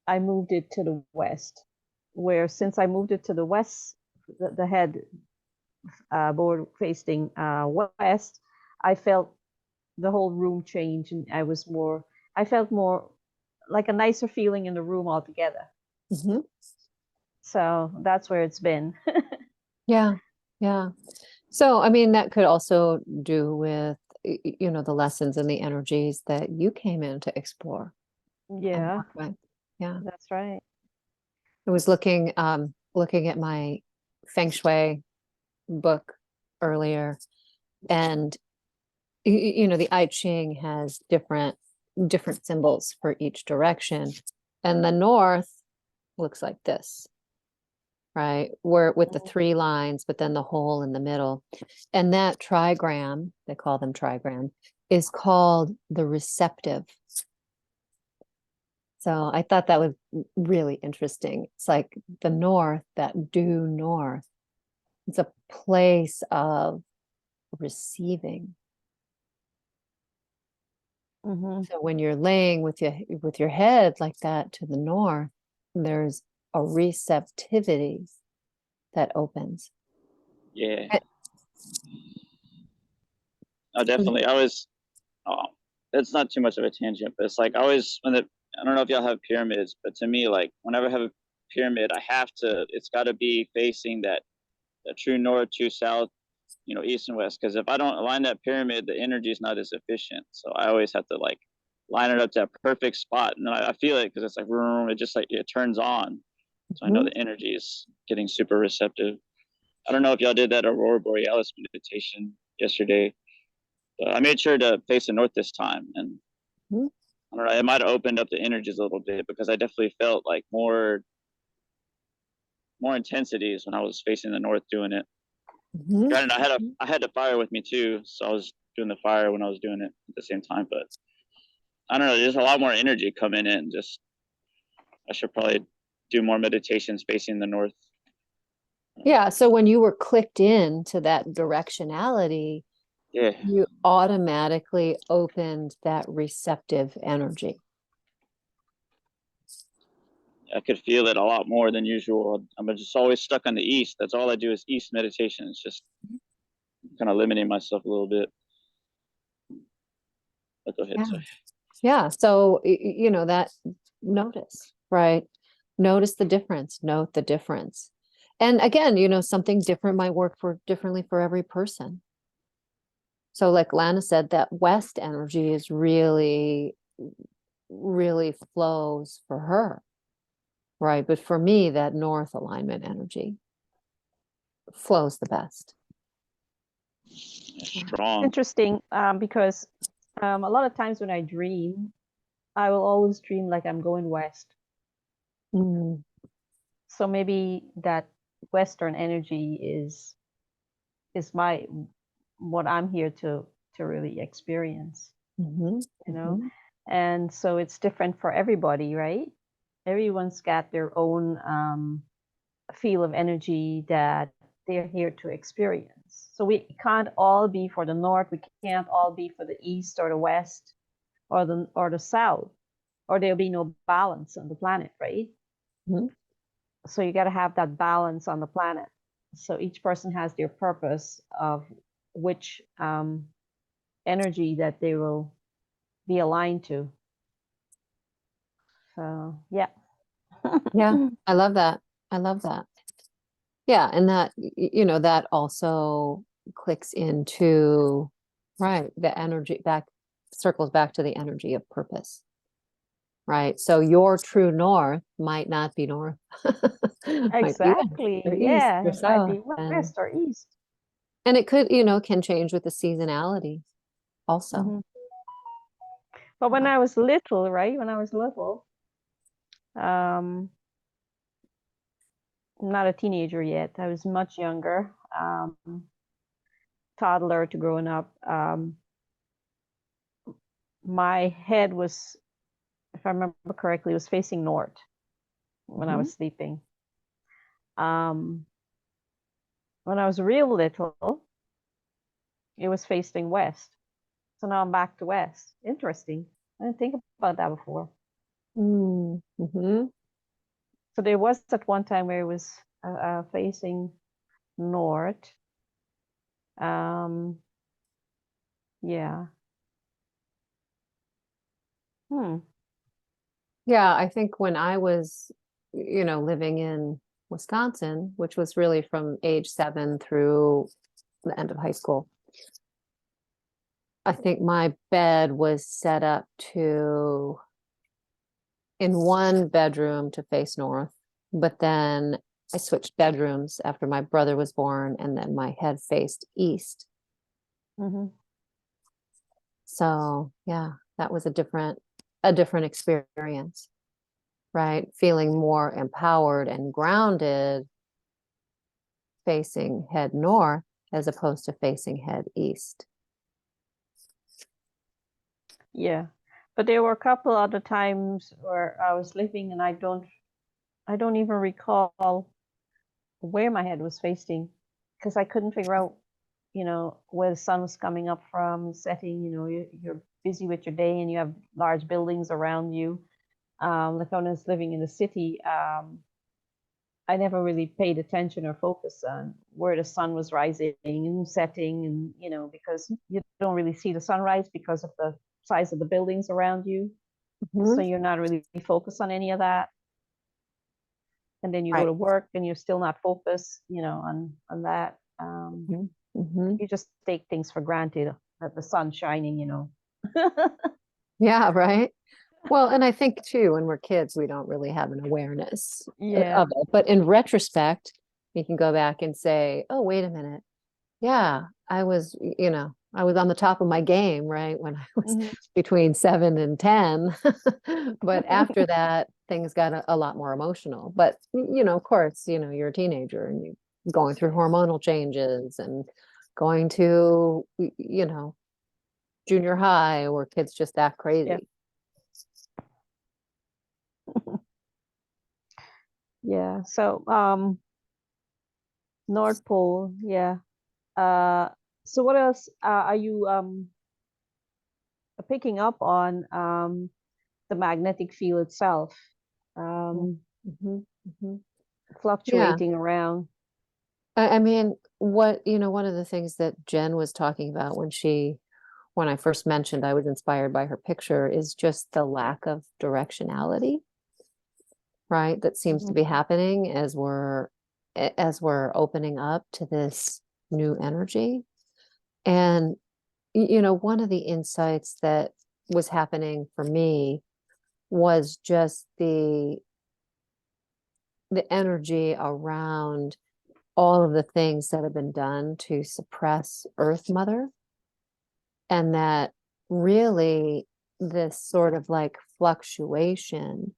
I moved it to the west, where since I moved it to the west, the head board facing west, I felt the whole room change, and I felt more like a nicer feeling in the room altogether. Mm-hmm. So that's where it's been. Yeah. Yeah. So, I mean, that could also do with, the lessons and the energies that you came in to explore and Yeah, work with. Yeah. that's right. I was looking at my feng shui book earlier, and the I Ching has different symbols for each direction, and the north looks like this, right? Where with the Mhm. 3 lines, but then the hole in the middle, and that trigram, they call them trigram, is called the receptive. So I thought that was really interesting. It's like the north, that due north. It's a place of receiving. Mhm. So when you're laying with your head like that to the north, there's a receptivity that opens. Yeah, Eh, no, definitely. I was, it's not too much of a tangent, but it's like I always, I don't know if y'all have pyramids, but to me, like whenever I have a pyramid, it's got to be facing that true north, true south, east and west. Because if I don't align that pyramid, the energy is not as efficient. So I always have to like line it up to that perfect spot, and then I feel it because it's like it just like it turns on. So I know Mhm. the energy is getting super receptive. I don't know if y'all did that aurora borealis meditation yesterday, but I made sure to face the north this time, and Mhm. I don't know, it might have opened up the energies a little bit because I definitely felt like more intensities when I was facing the north doing it. Mhm. Granted, I had the fire with me too, so I was doing the fire when I was doing it at the same time. But I don't know, there's a lot more energy coming in. Just I should probably do more meditations facing the north. Yeah. So when you were clicked in to that directionality, Yeah, you automatically opened that receptive energy. I could feel it a lot more than usual. I'm just always stuck on the east. That's all I do is east meditation. It's just kind of limiting myself a little bit. Go ahead. Yeah. Sorry. Yeah. So, you know, that notice, right? Notice the difference, note the difference. And again, you know, something different might work for differently for every person. So like Lana said, that West energy is really, really flows for her, right? But for me, that North alignment energy flows the best. Strong. Interesting, because a lot of times when I dream, I will always dream like I'm going west. Mm, So maybe that Western energy is my what I'm here to really experience, mhm, you know? mhm. And so it's different for everybody, right? Everyone's got their own feel of energy that they're here to experience. So we can't all be for the north, we can't all be for the east or the west or the south, or there'll be no balance on the planet, right? Mhm. So you got to have that balance on the planet. So each person has their purpose of which energy that they will be aligned to. So yeah. Yeah, I love that. I love that. Yeah, and that, you know, that also clicks into, right, the energy back, circles back to the energy of purpose, right? So your true north might not be north, might be west Exactly. or east Yeah, or it might south, be west or east. and it could, you know, can change with the seasonality also. Mhm. But when I was little, right? When I was little, um, not a teenager yet. I was much younger, toddler to growing up. My head was, if I remember correctly, was facing north when I Mhm. was sleeping. Um, when I was real little, it was facing west. So now I'm back to west. Interesting. I didn't think about that before. Mm, mhm. So there was at one time where it was facing north. Um, yeah. Hmm. Yeah, I think when I was, you know, living in Wisconsin, which was really from age 7 through the end of high school, I think my bed was set up to in one bedroom to face north, but then I switched bedrooms after my brother was born, and then my head faced east. Hmm. So yeah, that was a different experience, right? Feeling more empowered and grounded facing head north as opposed to facing head east. Yeah. But there were a couple other times where I was sleeping and I don't even recall where my head was facing because I couldn't figure out, where the sun was coming up from, setting, you're busy with your day and you have large buildings around you. Like when I was living in the city, I never really paid attention or focused on where the sun was rising and setting, and because you don't really see the sunrise because of the size of the buildings around you, so Mhm. you're not really focused on any of that. And then you go Right. to work and you're still not focused, on that. Mhm. Mhm. You just take things for granted that the sun's shining. Yeah, right. Well, and I think too, when we're kids, we don't really have an awareness Yeah. of it. But in retrospect, you can go back and say, oh, wait a minute. Yeah, I was, you know, I was on the top of my game, right? When I was Mhm. between 7 and 10. But after that, things got a lot more emotional. But, you know, of course, you know, you're a teenager and you're going through hormonal changes and going to, you know, junior high where kids just act Yeah. crazy. Yeah. So, North Pole, yeah. Uh, so what else are you picking up on the magnetic field itself, um, Mhm, mhm. Yeah. fluctuating around? I mean, what, you know, one of the things that Jen was talking about when she when I first mentioned I was inspired by her picture is just the lack of directionality, right? That seems to be happening as we're opening up to this new energy. And one of the insights that was happening for me was just the energy around all of the things that have been done to suppress Earth Mother, and that really this sort of like fluctuation,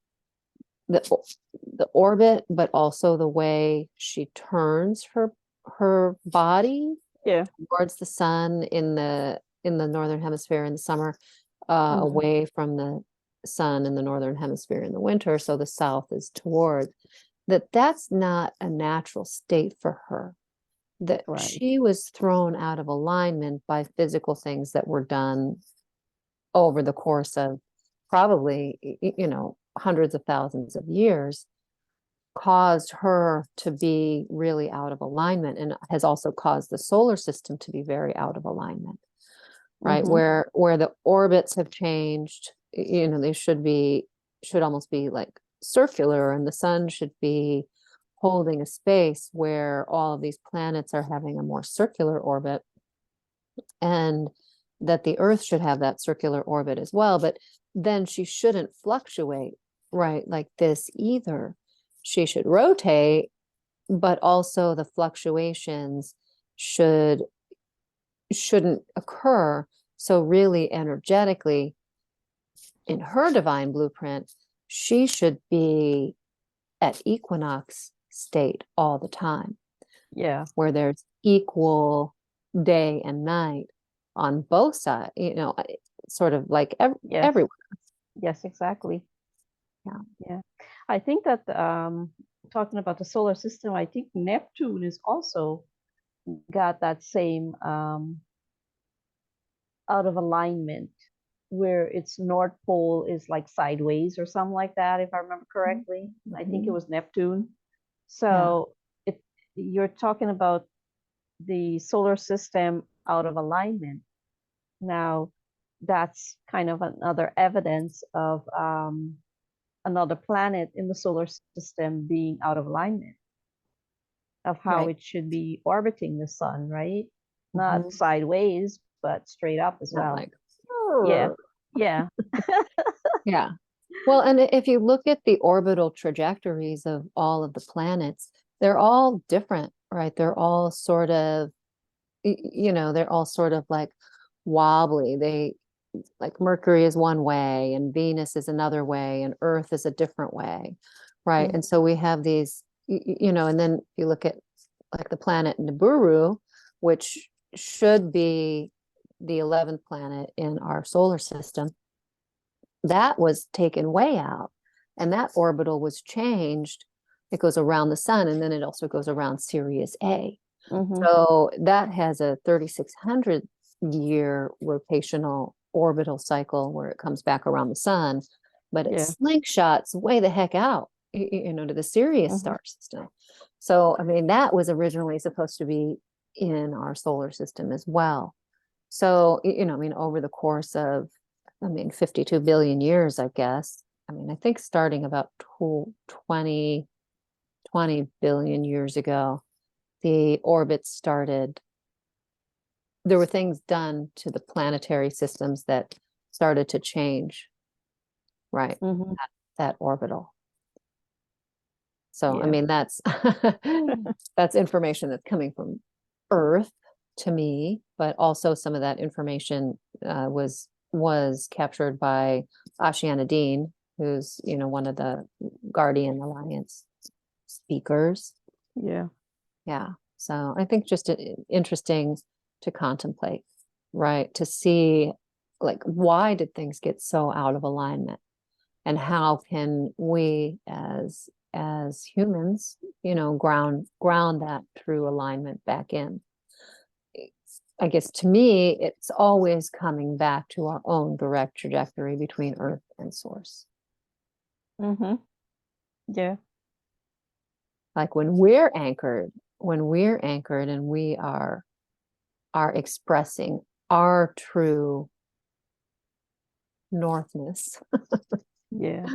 the orbit, but also the way she turns her body towards the sun in the northern hemisphere in the summer, away from the sun in the northern hemisphere in the winter, so the south is toward that's not a natural state for her, that she was thrown out of alignment by physical things that were done over the course of probably hundreds of thousands of years, caused her to be really out of alignment, and has also caused the solar system to be very out of alignment, right? Where the orbits have changed, they should almost be like circular, and the sun should be holding a space where all of these planets are having a more circular orbit, and that the Earth should have that circular orbit as well. But then she shouldn't fluctuate, right, like this either. She should rotate, but also the fluctuations shouldn't occur. So really energetically, in her divine blueprint, she should be at equinox state all the time. Yeah. Where there's equal day and night on both sides, sort of like everywhere. Yes, exactly. Yeah. Yeah. I think that talking about the solar system, I think Neptune is also got that same out of alignment, where its North Pole is like sideways or something like that, if I remember correctly. I think it was Neptune. So you're talking about the solar system out of alignment. Now, that's kind of another evidence of another planet in the solar system being out of alignment, of how it should be orbiting the sun, right? Not sideways, but straight up as Not well. like, yeah. yeah. Well, and if you look at the orbital trajectories of all of the planets, they're all different, right? They're all sort of, they're all sort of like wobbly. They, like, Mercury is one way and Venus is another way and Earth is a different way, right? And so we have these, and then if you look at like the planet Nibiru, which should be the 11th planet in our solar system, that was taken way out, and that orbital was changed. It goes around the sun, and then it also goes around Sirius A. So that has a 3,600 year rotational orbital cycle where it comes back around the sun, but it slingshots way the heck out, to the Sirius star system. So, I mean, that was originally supposed to be in our solar system as well. So, over the course of, 52 billion years, I guess. I think starting about 20 billion years ago, the orbits started. There were things done to the planetary systems that started to change, right? That orbital. So, that's that's information that's coming from Earth to me, but also some of that information was captured by Ashiana Dean, who's one of the Guardian Alliance speakers. Yeah. So I think just interesting to contemplate, right? To see, like, why did things get so out of alignment, and how can we as humans, ground that through alignment back in. I guess to me, it's always coming back to our own direct trajectory between Earth and Source. Yeah. Like when we're anchored and we are expressing our true northness, Yeah.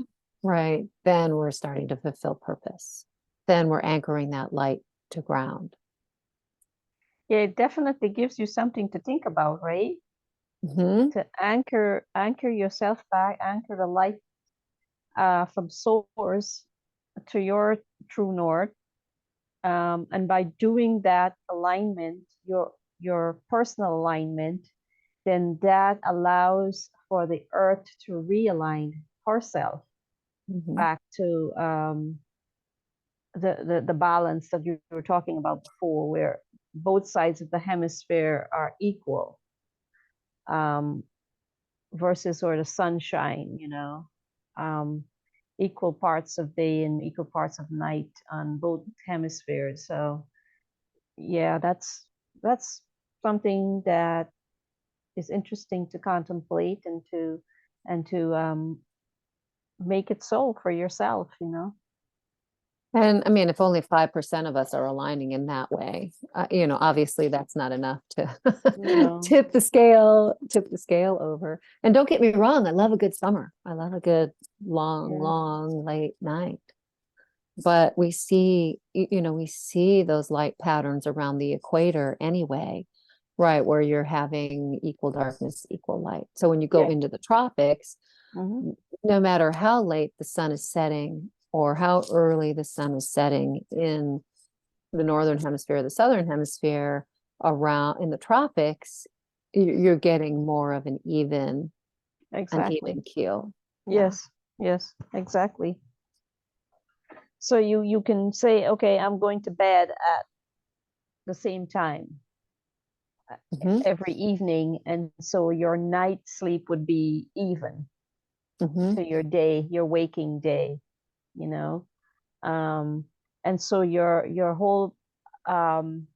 right, then we're starting to fulfill purpose. Then we're anchoring that light to ground. Yeah, it definitely gives you something to think about, right? Hmm. To anchor yourself back, anchor the light from source to your true north. And by doing that alignment, your personal alignment, then that allows for the earth to realign herself Hmm. back to the balance that you were talking about before, where both sides of the hemisphere are equal, um, versus or the sunshine, equal parts of day and equal parts of night on both hemispheres. So yeah, that's something that is interesting to contemplate and to make it so for yourself. And I mean, if only 5% of us are aligning in that way, obviously that's not enough to No. tip the scale over. And don't get me wrong, I love a good summer. I love a good long, Yeah. long late night. But we see those light patterns around the equator anyway, right? Where you're having equal darkness, equal light. So when you go Yeah. into the tropics, Hmm. no matter how late the sun is setting or how early the sun is setting in the northern hemisphere, the southern hemisphere, around in the tropics, you're getting more of an even Exactly. keel. Yes. Yes. Exactly. So you can say, okay, I'm going to bed at the same time Hmm. every evening, and so your night sleep would be even Hmm. to your waking day, you know. Um, and so your whole um,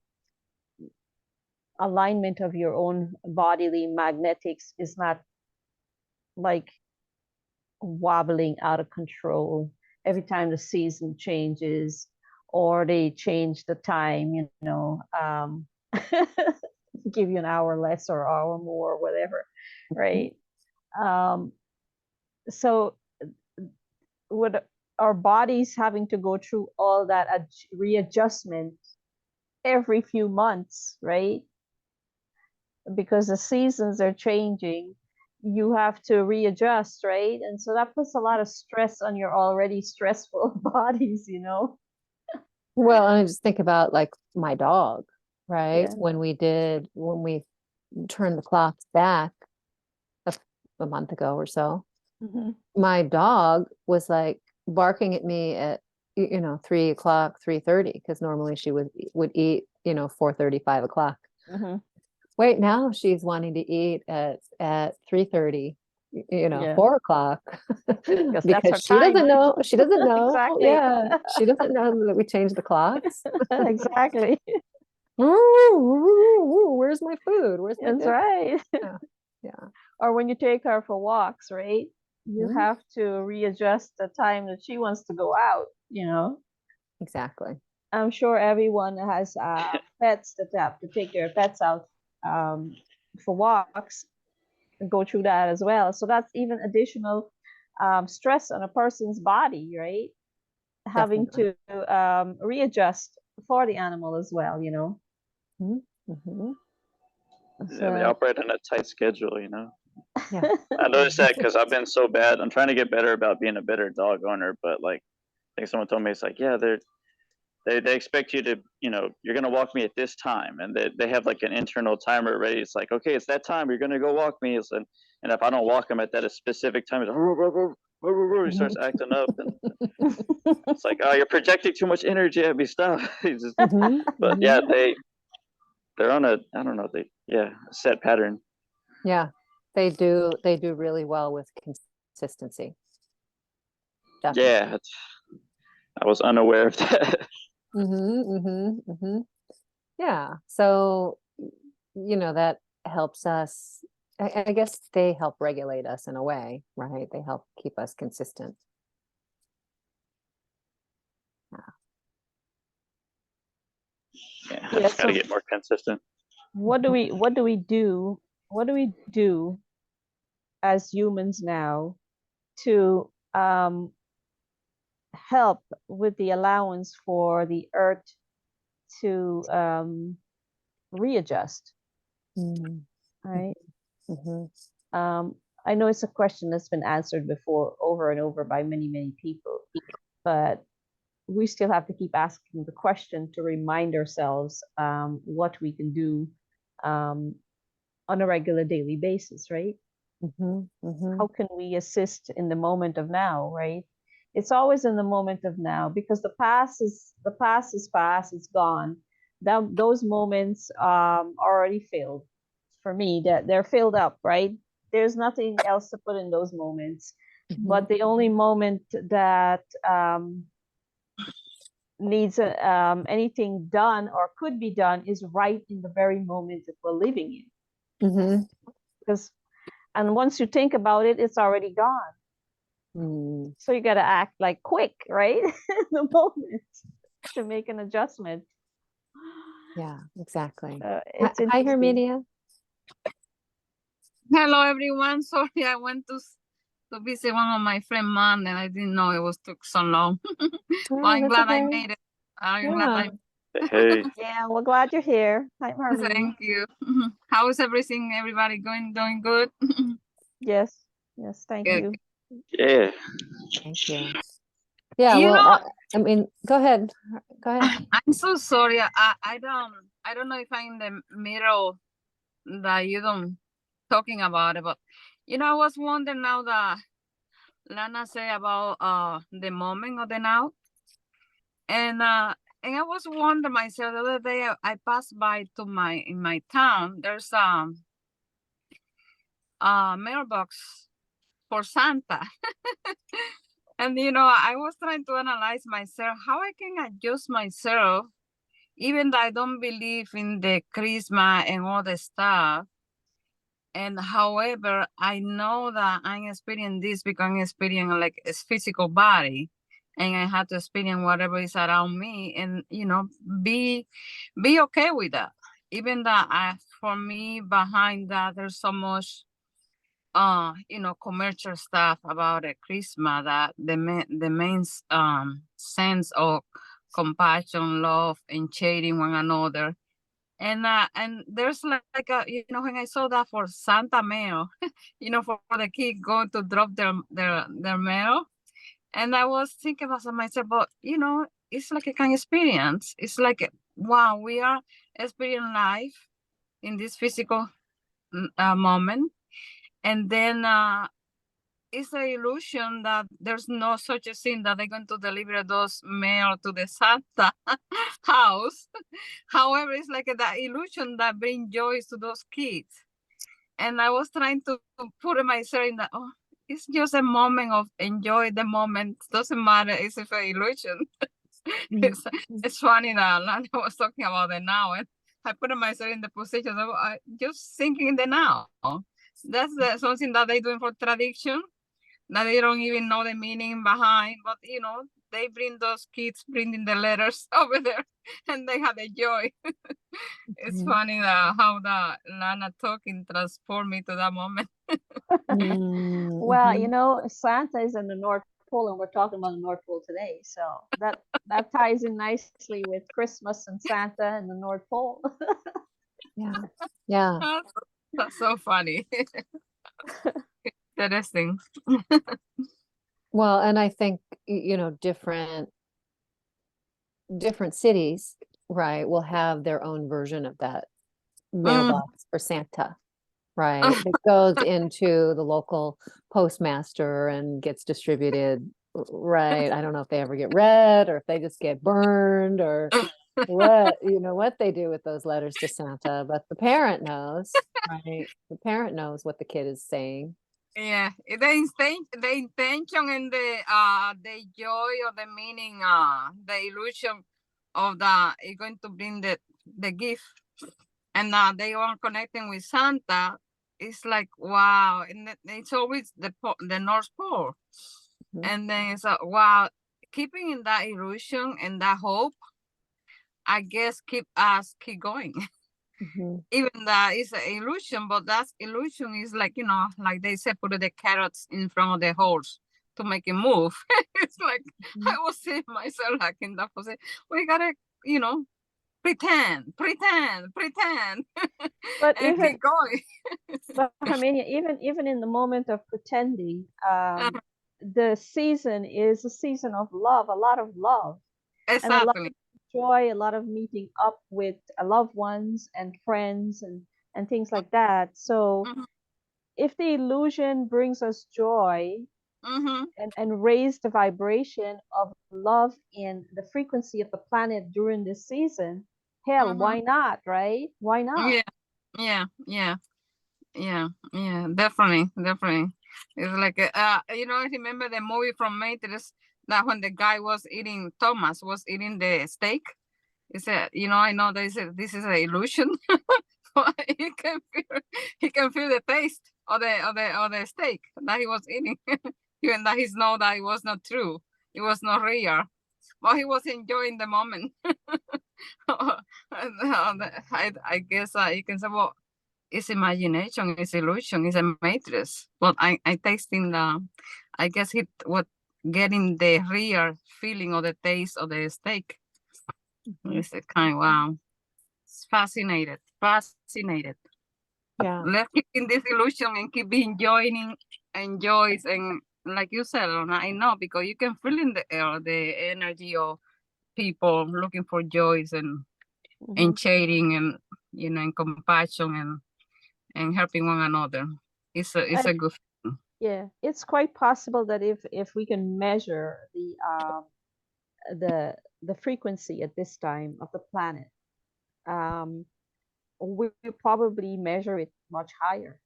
alignment of your own bodily magnetics is not like wobbling out of control every time the season changes or they change the time, give you an hour less or hour more, or whatever, right? Um, so with our bodies having to go through all that readjustment every few months, right? Because the seasons are changing, you have to readjust, right? And so that puts a lot of stress on your already stressful bodies. Well, I just think about like my dog, right? Yeah. When we turned the clocks back a, a month ago or so, Hmm. my dog was like barking at me at 3 o'clock, 3:30, because normally she would eat 4:30, 5 o'clock. Hmm. Wait, now she's wanting to eat at 3:30, Yeah. 4 o'clock, Because that's because our time. she doesn't know, Exactly. yeah, she doesn't know that we changed the clocks. Exactly. Where's my food? Where's my That's dinner? right. Yeah, yeah. Or when you take her for walks, right? You Mhm. have to readjust the time that she wants to go out. Exactly. I'm sure everyone has pets that have to take their pets out um, for walks and go through that as well. So that's even additional stress on a person's body, right? Having Definitely. to readjust for the animal as well. Mhm. Mhm. Yeah, they So, operate on a tight schedule. Yeah. I noticed that because I've been so bad. I'm trying to get better about being a better dog owner, but like I think someone told me it's like, yeah, they expect you to, you're gonna walk me at this time, and they have like an internal timer ready. It's like, okay, it's that time. You're gonna go walk me, and if I don't walk him at that a specific time, he starts acting up, and it's like, oh, you're projecting too much energy at me. Stop. Mhm. But yeah, Mhm. they're on a, I don't know, a set pattern. Yeah. They do really well with consistency. Definitely. Yeah, I was unaware of that. Mm-hmm, mm-hmm, mm-hmm. Yeah. So, that helps us. I guess they help regulate us in a way, right? They help keep us consistent. Yeah, I yeah. just got to So get more consistent. what do we do what do we do as humans now to help with the allowance for the earth to readjust, Mm, right? mhm, I know it's a question that's been answered before over and over by many people, but we still have to keep asking the question to remind ourselves what we can do on a regular daily basis, right? mhm, How mhm, can we assist in the moment of now, right? It's always in the moment of now because the past is past, it's gone. Those moments already filled for me, that they're filled up, right? There's nothing else to put in those moments. mhm, But the only moment that needs anything done or could be done is right in the very moment that we're living in. mhm, Because and once you think about it, it's already gone. mm. So you got to act like quick, right? In the moment to make an adjustment. Yeah, exactly. It's Hi, interesting. Herminia. Hello, everyone. Sorry, I went to visit one of my friend mom, and I didn't know it was took so long. Well, Oh, I'm that's glad I okay. made it. I'm glad Yeah. Hey, Yeah, we're glad you're here. Hi, Harmony. Thank you. How is everything? Everybody doing good? Yes, yes, thank Good. you. yeah. Thank you. Yeah, You well, know, I mean, go ahead. Go ahead. I'm so sorry. I don't know if I'm in the middle that you don't talking about it, but I was wondering now that Lana say about the moment of the now. And I was wondering myself the other day. I passed by to in my town. There's a mailbox for Santa, and I was trying to analyze myself how I can adjust myself, even though I don't believe in the Christmas and all the stuff. And however, I know that I'm experiencing this because I'm experiencing like a physical body, and I have to experience whatever is around me, and be okay with that. Even that, for me, behind that, there's so much, commercial stuff about a Christmas that the main sense of compassion, love, and sharing one another. And there's like a, when I saw that for Santa mail, for the kid going to drop their mail, and I was thinking about myself, but it's like a kind of experience. It's like, wow, we are experiencing life in this physical moment, and then it's an illusion that there's no such a thing that they're going to deliver those mail to the Santa house. However, it's like that illusion that brings joy to those kids. And I was trying to put myself in that, oh, it's just a moment of enjoy the moment. Doesn't matter, it's an illusion. it's, it's funny that Lana was talking about the now, and I put myself in the position of just thinking in the now. That's something that they doing for tradition, that they don't even know the meaning behind, but they bring those kids bringing the letters over there, and they have the joy. It's Mhm. funny that how the Lana talking transformed me to that moment. Well, Mhm. Santa is in the North Pole, and we're talking about the North Pole today. So that ties in nicely with Christmas and Santa and the North Pole. Yeah. Yeah. That's so funny. Interesting. Well, and I think, different cities, right, will have their own version of that Mm. mailbox for Santa, right? That goes into the local postmaster and gets distributed, right? I don't know if they ever get read or if they just get burned or what they do with those letters to Santa, but the parent knows, right? The parent knows what the kid is saying. Yeah, the intention and the joy or the meaning, the illusion of the is going to bring the gift, and they are connecting with Santa. It's like wow, and it's always the North Pole, Mhm. and then it's wow, keeping in that illusion and that hope. I guess keep going. Mhm. Even that is an illusion, but that illusion is like, like they say, put the carrots in front of the horse to make it move. It's like I Mhm. was seeing myself like in that position. We gotta, you know, pretend, But and even, keep going. but Hermania, even in the moment of pretending, the season is a season of love, a lot of love, and a lot Exactly. of joy, a lot of meeting up with loved ones and friends and things like that. So Mm-hmm. if the illusion brings us joy Mm-hmm. and raise the vibration of love in the frequency of the planet during this season, hell, Mm-hmm. why not, right? Why not? Yeah. Yeah. Yeah. Yeah, definitely. It's like, I remember the movie from Matrix that when the guy was eating, Thomas was eating the steak. He said, I know this is an illusion, but he can feel the taste of the steak that he was eating, even that he's know that it was not true, it was not real, but he was enjoying the moment. I guess you can say, well, it's imagination, it's illusion, it's a matrix. But I tasting I guess it what getting the real feeling of the taste of the steak. It's a kind wow. It's fascinated. Yeah. Let's keep in this illusion and keep enjoying, enjoys and like you said, Lorna, I know because you can feel in the air the energy of people looking for joys Hmm. and sharing and and compassion and helping one another. It's And a good feeling. yeah, it's quite possible that if we can measure the the frequency at this time of the planet, um, we will probably measure it much higher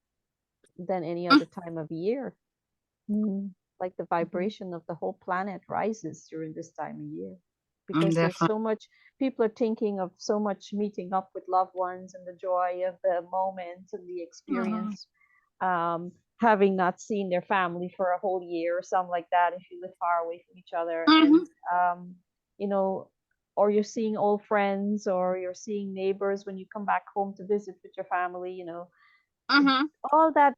than any other time of year. Mm. Like the Mhm. vibration of the whole planet rises during this time of year because there's Definitely. so much, people are thinking of so much meeting up with loved ones and the joy of the moment and the Mhm. experience, having not seen their family for a whole year or something like that if you live far away from each other. And Mhm. you know or you're seeing old friends or you're seeing neighbors when you come back home to visit with your family, Mhm. all that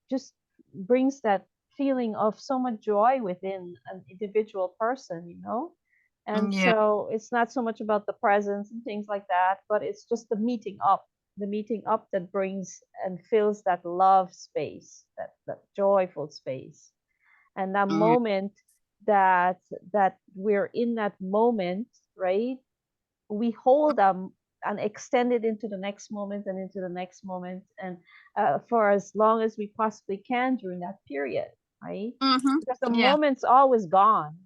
just brings that feeling of so much joy within an individual person. And Yeah. so it's not so much about the presence and things like that, but it's just the meeting up that brings and fills that love space, that joyful space, and that Yeah. moment that we're in that moment, right? We hold them and extend it into the next moment and into the next moment, and for as long as we possibly can during that period, right? Mhm. Because the Yeah. moment's always gone,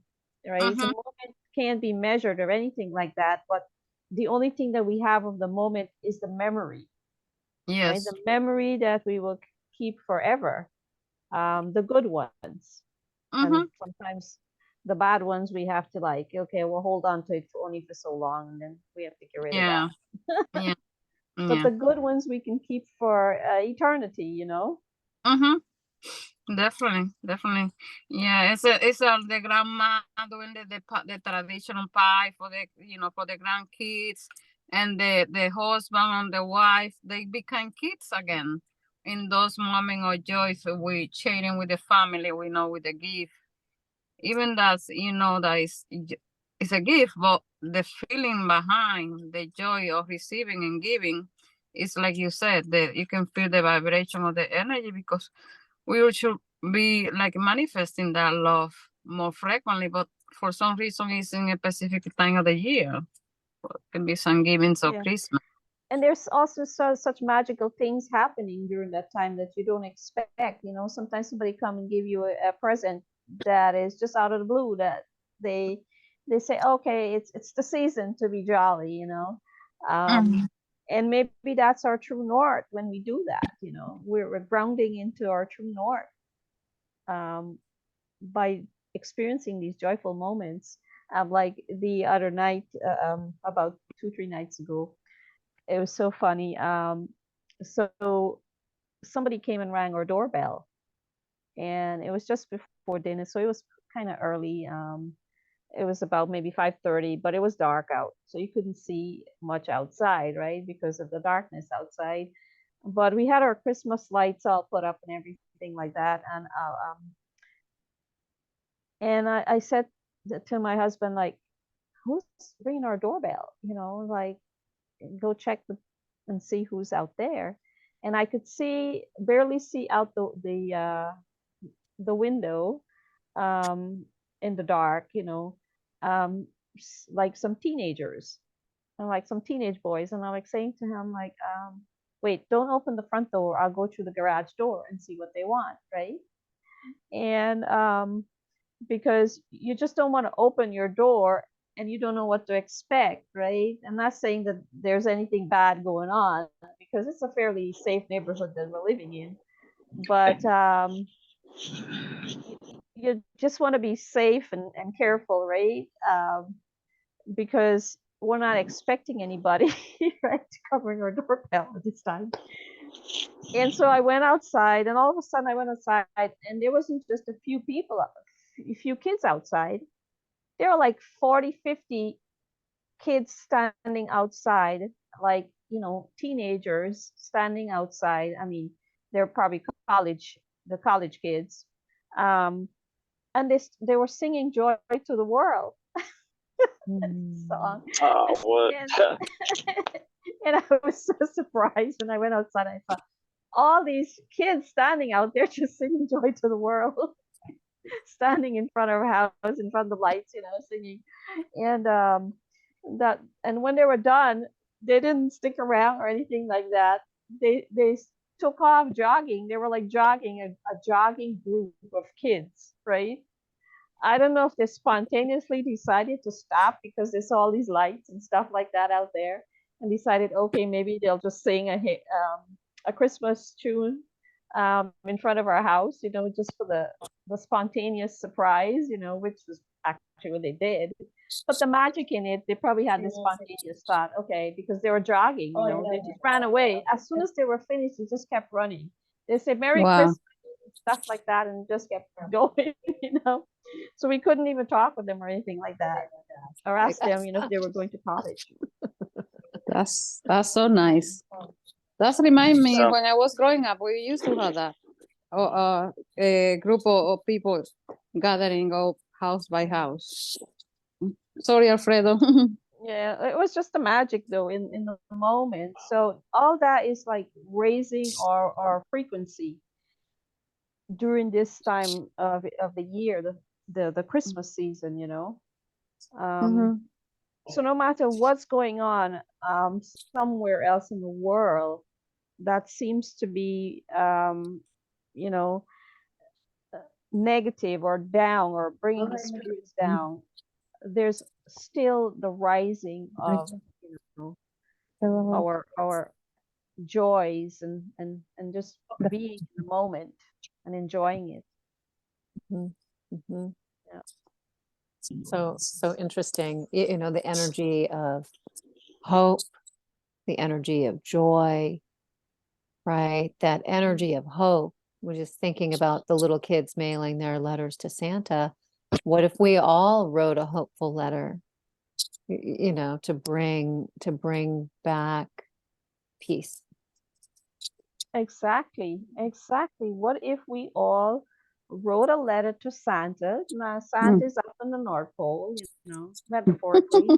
right? The Mhm. moment can't be measured or anything like that, but the only thing that we have of the moment is the memory, right? Yes. The memory that we will keep forever, the good ones. And Mhm. sometimes the bad ones we have to, like, okay, we'll hold on to it for only for so long and then we have to get rid of Yeah. that. Yeah. But Yeah. the good ones we can keep for eternity. Mhm. Definitely. Yeah, it's the grandma doing the traditional pie for the for the grandkids, and the husband and the wife they become kids again in those moments of joy. So we sharing with the family, we know with the gift, even that's that it's a gift, but the feeling behind the joy of receiving and giving is like you said that you can feel the vibration of the energy because we should be like manifesting that love more frequently, but for some reason it's in a specific time of the year. It can be some givings or Yeah. Christmas. And there's also such magical things happening during that time that you don't expect. Sometimes somebody come and give you a present that is just out of the blue, that they say, okay, it's the season to be jolly. Mhm. um and maybe that's our true north when we do that. We're grounding into our true north, um by experiencing these joyful moments. Like the other night, about 2 3 nights ago, it was so funny. So somebody came and rang our doorbell, and it was just before dinner, so it was kind of early. It was about maybe 5:30, but it was dark out, so you couldn't see much outside, right, because of the darkness outside. But we had our Christmas lights all put up and everything like that, and I said to my husband, like, who's ringing our doorbell? You know, like, go check and see who's out there. And I could barely see out the window, in the dark, you know, like some teenagers and like some teenage boys. And I'm like saying to him, like, wait, don't open the front door. I'll go through the garage door and see what they want, right? And because you just don't want to open your door and you don't know what to expect, right? I'm not saying that there's anything bad going on, because it's a fairly safe neighborhood that we're living in, but you just want to be safe and careful, right? Because we're not expecting anybody, right, to covering our doorbell at this time. And so I went outside, and all of a sudden I went outside, and there wasn't just a few people, a few kids outside. There were like 40, 50 kids standing outside, like, you know, teenagers standing outside. I mean, they're probably the college kids. And they were singing "Joy to the World" song. Oh, what? And, and I was so surprised when I went outside. I saw all these kids standing out there just singing "Joy to the World," standing in front of our house, in front of the lights, you know, singing. And and when they were done, they didn't stick around or anything like that. They took off jogging. They were like jogging, a jogging group of kids, right? I don't know if they spontaneously decided to stop because they saw all these lights and stuff like that out there, and decided, okay, maybe they'll just sing a Christmas tune in front of our house, you know, just for the spontaneous surprise, you know, which was actually what they did. But the magic in it, they probably had this spontaneous thought, okay, because they were jogging, you know, they just ran away. As soon as they were finished, they just kept running. They said Merry Wow. Christmas, stuff like that, and just kept going, you know. So we couldn't even talk with them or anything like that, or ask them, you know, if they were going to college. That's so nice. That's remind me So- when I was growing up, we used to have that. A group of people gathering up house by house. Sorry, Alfredo. Yeah, it was just the magic though in the moment. So all that is like raising our frequency during this time of the year, the Christmas season, you know. So no matter what's going on somewhere else in the world that seems to be you know, negative or down or bringing the spirits down, there's still the rising of, you know, our joys and just being in the moment and enjoying it. Yeah. So interesting. You know, the energy of hope, the energy of joy, right? That energy of hope. We're just thinking about the little kids mailing their letters to Santa. What if we all wrote a hopeful letter, you know, to bring back peace? Exactly. What if we all wrote a letter to Santa? Now Santa's up in the North Pole, you know, metaphorically.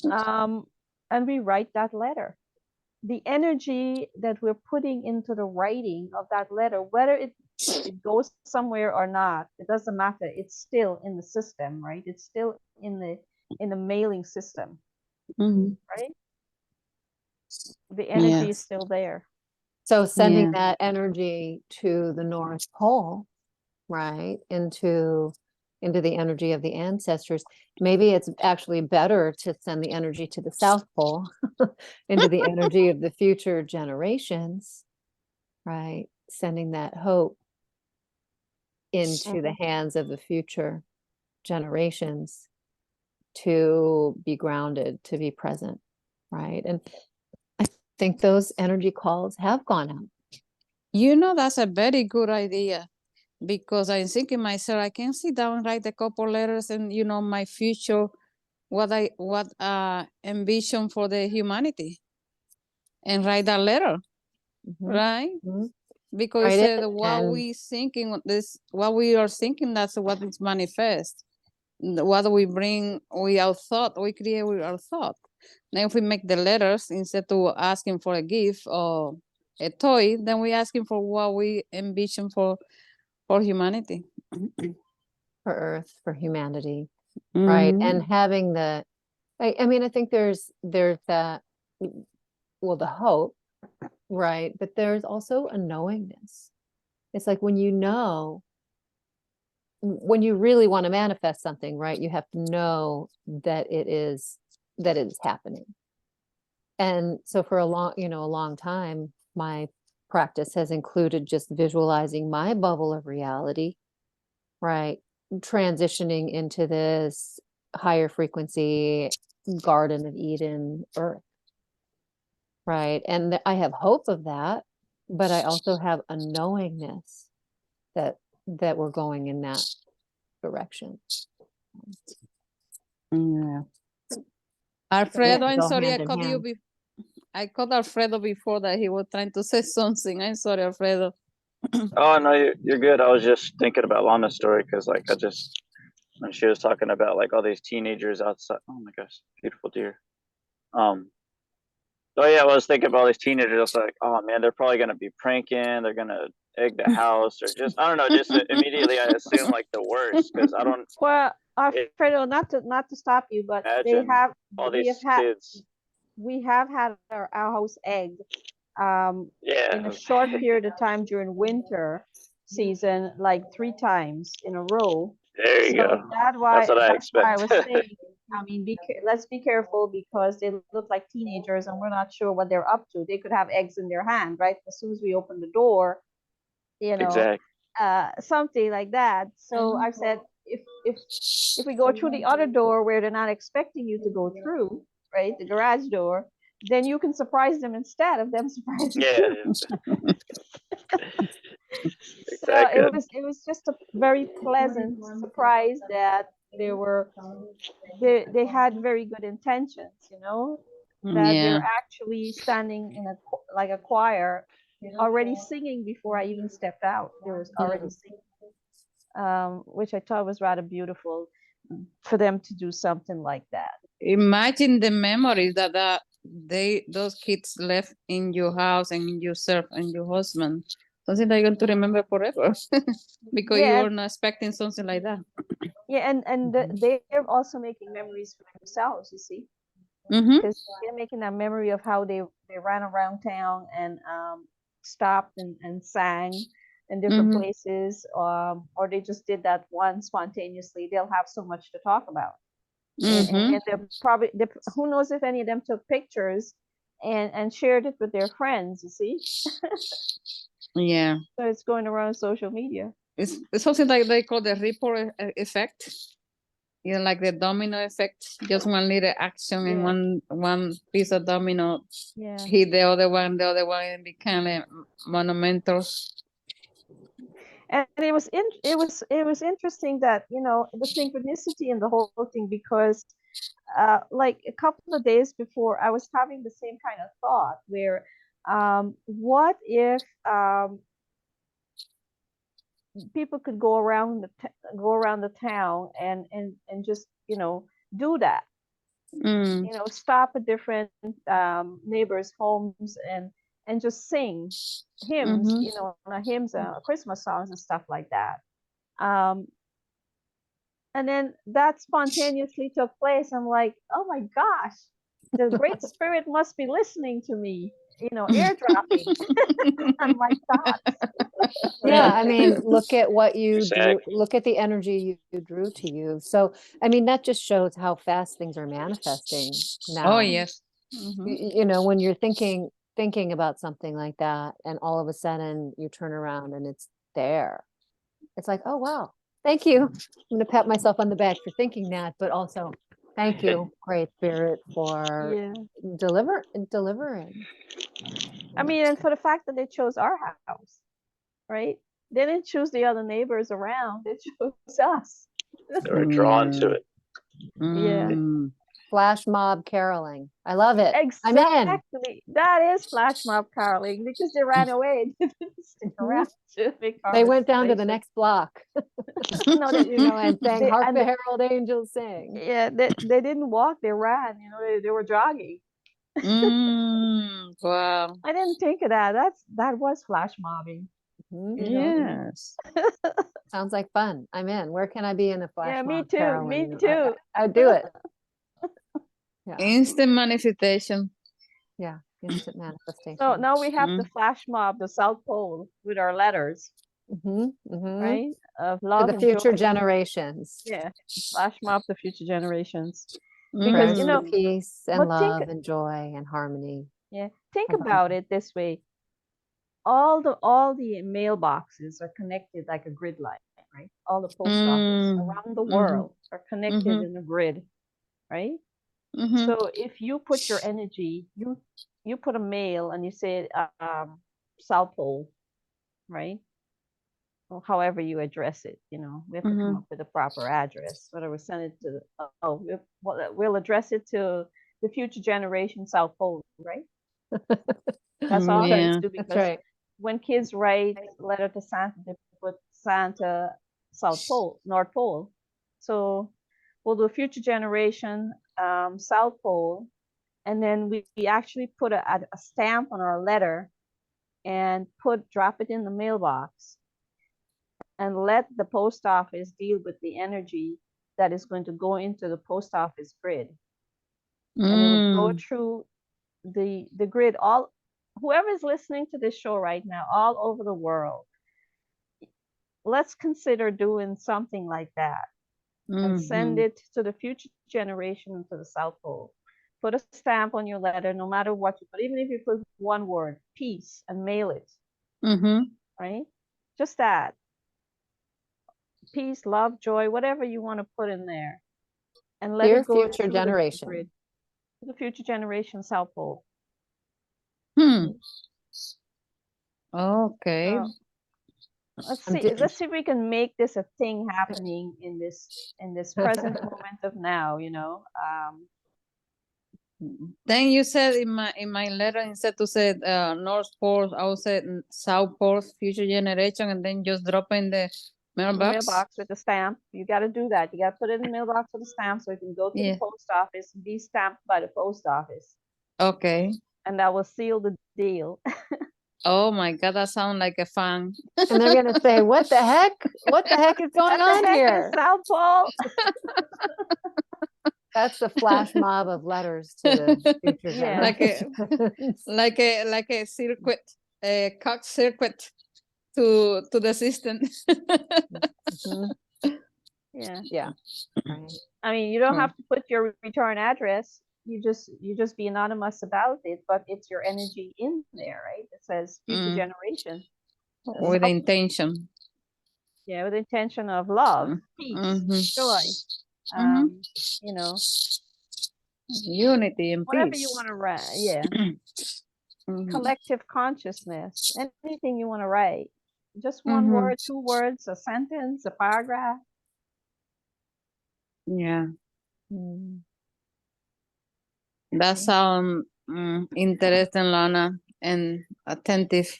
And we write that letter. The energy that we're putting into the writing of that letter, whether it goes somewhere or not, it doesn't matter. It's still in the system, right? It's still in the mailing system, right? The energy is still there. So sending that energy to the North Pole, right, into the energy of the ancestors. Maybe it's actually better to send the energy to the South Pole, into the energy of the future generations, right? Sending that hope into the hands of the future generations to be grounded, to be present, right? And I think those energy calls have gone out. You know, that's a very good idea. because I'm thinking myself, I can sit down and write a couple letters and, you know, my future, what envision for the humanity, and write that letter, Mhm, right? mhm. Because Write it it said what and we thinking, what we are thinking, that's what is manifest. What we bring, we create with our thought. Now, if we make the letters instead of asking for a gift or a toy, then we asking for what we envision for humanity. for Earth, for humanity, right? Mhm. And having I mean, I think there's that, well, the hope, right? But there's also a knowingness. It's like when you know, when you really want to manifest something, right? You have to know that it is happening. And so for a long time, my practice has included just visualizing my bubble of reality, right? Transitioning into this higher frequency Garden of Eden Earth, right? And I have hope of that, but I also have a knowingness that we're going in that direction. Yeah. They Alfredo, have to I'm go sorry, hand I in called you. hand. I called Alfredo before that he was trying to say something. I'm sorry, Alfredo. Oh no, you're good. I was just thinking about Lana's story because like when she was talking about like all these teenagers outside. Oh my gosh, beautiful deer. Um. Oh yeah, I was thinking about all these teenagers. I was like, oh man, they're probably gonna be pranking. They're gonna egg the house or just I don't know. Just immediately I assume like the worst because I don't Well, Alfredo, not to stop you, but imagine all these kids. we have had our house egged in a Yeah, short period of time during winter season, like 3 times in a row. there you So go. That's what I that's why I expect. was saying, I mean, let's be careful because they look like teenagers and we're not sure what they're up to. They could have eggs in their hand, right? As soon as we open the door, you know, Exactly. something like that. So I've said if we go through the other door where they're not expecting you to go through, right, the garage door, then you can surprise them instead of them surprising Yeah, you. So exactly. it was just a very pleasant surprise that they had very good intentions, you know, that they Yeah. were actually standing in like a choir already singing before I even stepped out. They were already singing, which I thought was rather beautiful for them to do something like that. Imagine the memories that those kids left in your house and in yourself and your husband. Something that you're going to remember forever because you Yeah, were not expecting something like that. yeah, and they're also making memories for themselves, you see, Mm-hmm. because they're making that memory of how they ran around town and stopped and sang in different Mm-hmm. places, or they just did that one spontaneously. They'll have so much to talk about, Mm-hmm. and they're probably who knows if any of them took pictures and shared it with their friends. You see, Yeah. so it's going around social media. It's something like they call the ripple effect. You know, like the domino effect. Just one little action and Yeah, one piece of domino yeah. hit the other one, and became monumental. And it was interesting that, you know, the synchronicity in the whole thing, because like a couple of days before I was having the same kind of thought where what if people could go around the town and just, you know, do that, Mm. you know, stop at different neighbors' homes and just sing hymns, Mm-hmm. you know, hymns, Christmas songs and stuff like that. Um, and then that spontaneously took place. I'm like, oh my gosh, the Great Spirit must be listening to me, you know, airdropping on my thoughts. Yeah, I mean, look at what you drew, Exactly. look at the energy you drew to you. So, I mean, that just shows how fast things are manifesting Oh now. yes. Mm-hmm. You know, when you're thinking about something like that, and all of a sudden you turn around and it's there. It's like, oh wow, thank you. I'm gonna pat myself on the back for thinking that, but also thank you, Great Spirit, for Yeah. delivering. I mean, and for the fact that they chose our house, right? They didn't choose the other neighbors around. They chose us. They were drawn to it. Yeah. Mm. Flash mob caroling. I love it. I'm in. Exactly. That is flash mob caroling because they ran away. They didn't stick around to make They went down to the conversation. next block, No, they, and sang they, Hark and the they, Herald Angels Sing. yeah, they didn't walk, they ran, they were jogging. Wow. I didn't think of that. That was flash mobbing, Mhm. you know. Yes. Sounds like fun. I'm in. Where can I be in a flash Yeah, me mob too. caroling? Me too. I'd do it. Yeah. Instant manifestation. Yeah. Instant manifestation. So now we have the Mm. flash mob, the South Pole, with our letters, right? Of To love the and future joy. generations. Yeah, flash mob to future generations. Mm. Because Prayers for peace and but think- love and joy and harmony. Yeah, think Of about it this way. All the mailboxes are connected like a grid line, right? All the post office around the world are connected in a grid, right? Mhm. So if you put your energy, you put a mail and you say South Pole, right? Or however you address it, we have to come up with a proper address. Whether we send it to we'll address it to the future generation South Pole, right? That's all Yeah. kids do That's because right. when kids write letter to Santa, they put Santa South Pole, North Pole. So we'll do future generation South Pole, and then we actually put a stamp on our letter and drop it in the mailbox and let the post office deal with the energy that is going to go into the post office grid. And it'll go through the grid. Whoever is listening to this show right now, all over the world, let's consider doing something like that and send it to the future generation to the South Pole. Put a stamp on your letter, no matter what you put, even if you put one word, peace, and mail it. Right? Just that. Peace, love, joy, whatever you want to put in there. And let Dear it go future through generation. the grid. The future generation South Pole. Okay. Let's see if we can make this a thing happening in this present moment of now, Then you said in my letter, instead to say North Pole, I would say South Pole, future generation, and then just drop in the mailbox. with the stamp. You got to do that. You got to put it in the mailbox with a stamp so it can go to the post office and be stamped by the post office. Okay. And that will seal the deal. Oh my God, that sounds like a fun. And they're going to say, what the heck? What the heck is going on here? South Pole. That's the flash mob of letters to the future Yeah. generations. like a circuit, a cock circuit to the system. Yeah. Yeah. Right. I mean, you don't have to put your return address. You just be anonymous about it, but it's your energy in there, right? It says future generation. With intention. Yeah, with the intention of love, peace, joy. Unity and Whatever peace. you want to write. Yeah. Collective consciousness. Anything you want to write. Just one word, 2 words, a sentence, a paragraph. Yeah. That sounds interesting, Lana, and attentive.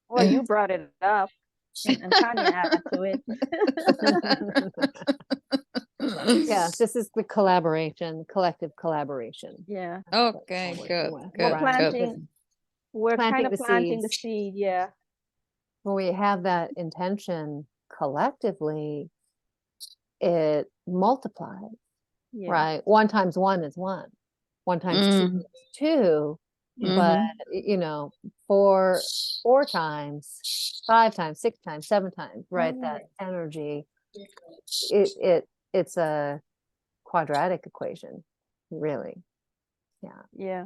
Well, you brought it up, and Tanya added to it. Yeah, this is the collective collaboration. Yeah. Okay, good. We're Planting kind of the planting the seeds. seed. Yeah. When we have that intention collectively, it multiplies, Yeah. right? 1 times 1 is 1. 1 times 2 is 2. But 4 times, 5 times, 6 times, 7 times, right? That energy, it's a quadratic equation, really. Yeah. Yeah.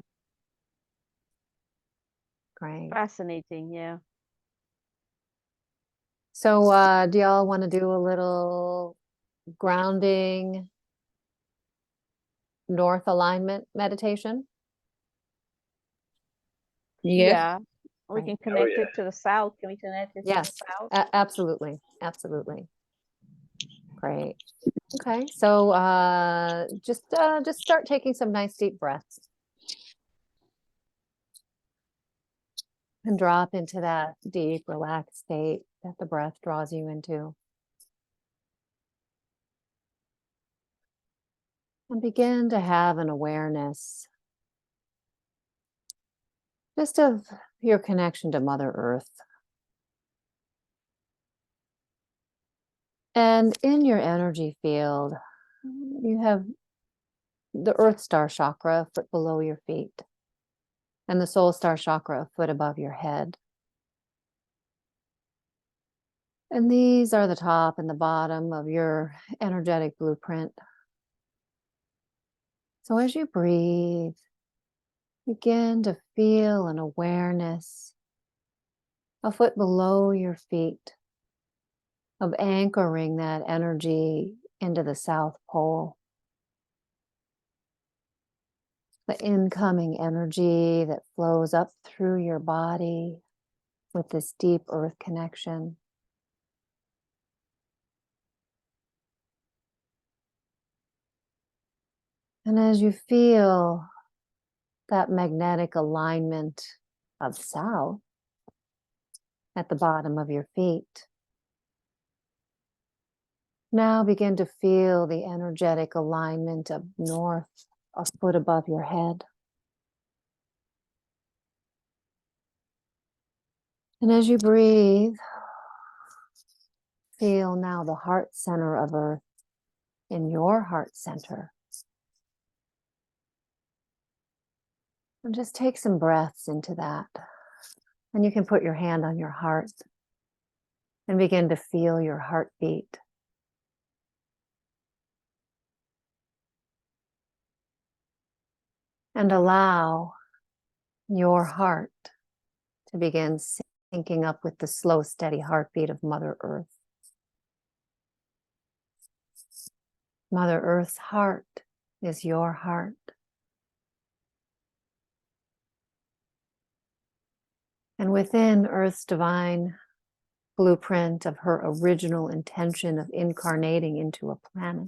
Great. Fascinating. Yeah. So do y'all want to do a little grounding north alignment meditation? Yeah. We Right. can connect yeah. it to the south. Can we connect it to Yes, the south? absolutely, absolutely. Great. Okay, so just start taking some nice deep breaths and drop into that deep, relaxed state that the breath draws you into. And begin to have an awareness just of your connection to Mother Earth. And in your energy field, you have the Earth Star chakra a foot below your feet, and the Soul Star chakra a foot above your head. And these are the top and the bottom of your energetic blueprint. So as you breathe, begin to feel an awareness a foot below your feet of anchoring that energy into the South Pole. The incoming energy that flows up through your body with this deep earth connection. And as you feel that magnetic alignment of south at the bottom of your feet, now begin to feel the energetic alignment of north a foot above your head. And as you breathe, feel now the heart center of Earth in your heart center. And just take some breaths into that. And you can put your hand on your heart and begin to feel your heartbeat. And allow your heart to begin syncing up with the slow, steady heartbeat of Mother Earth. Mother Earth's heart is your heart. And within Earth's divine blueprint of her original intention of incarnating into a planet,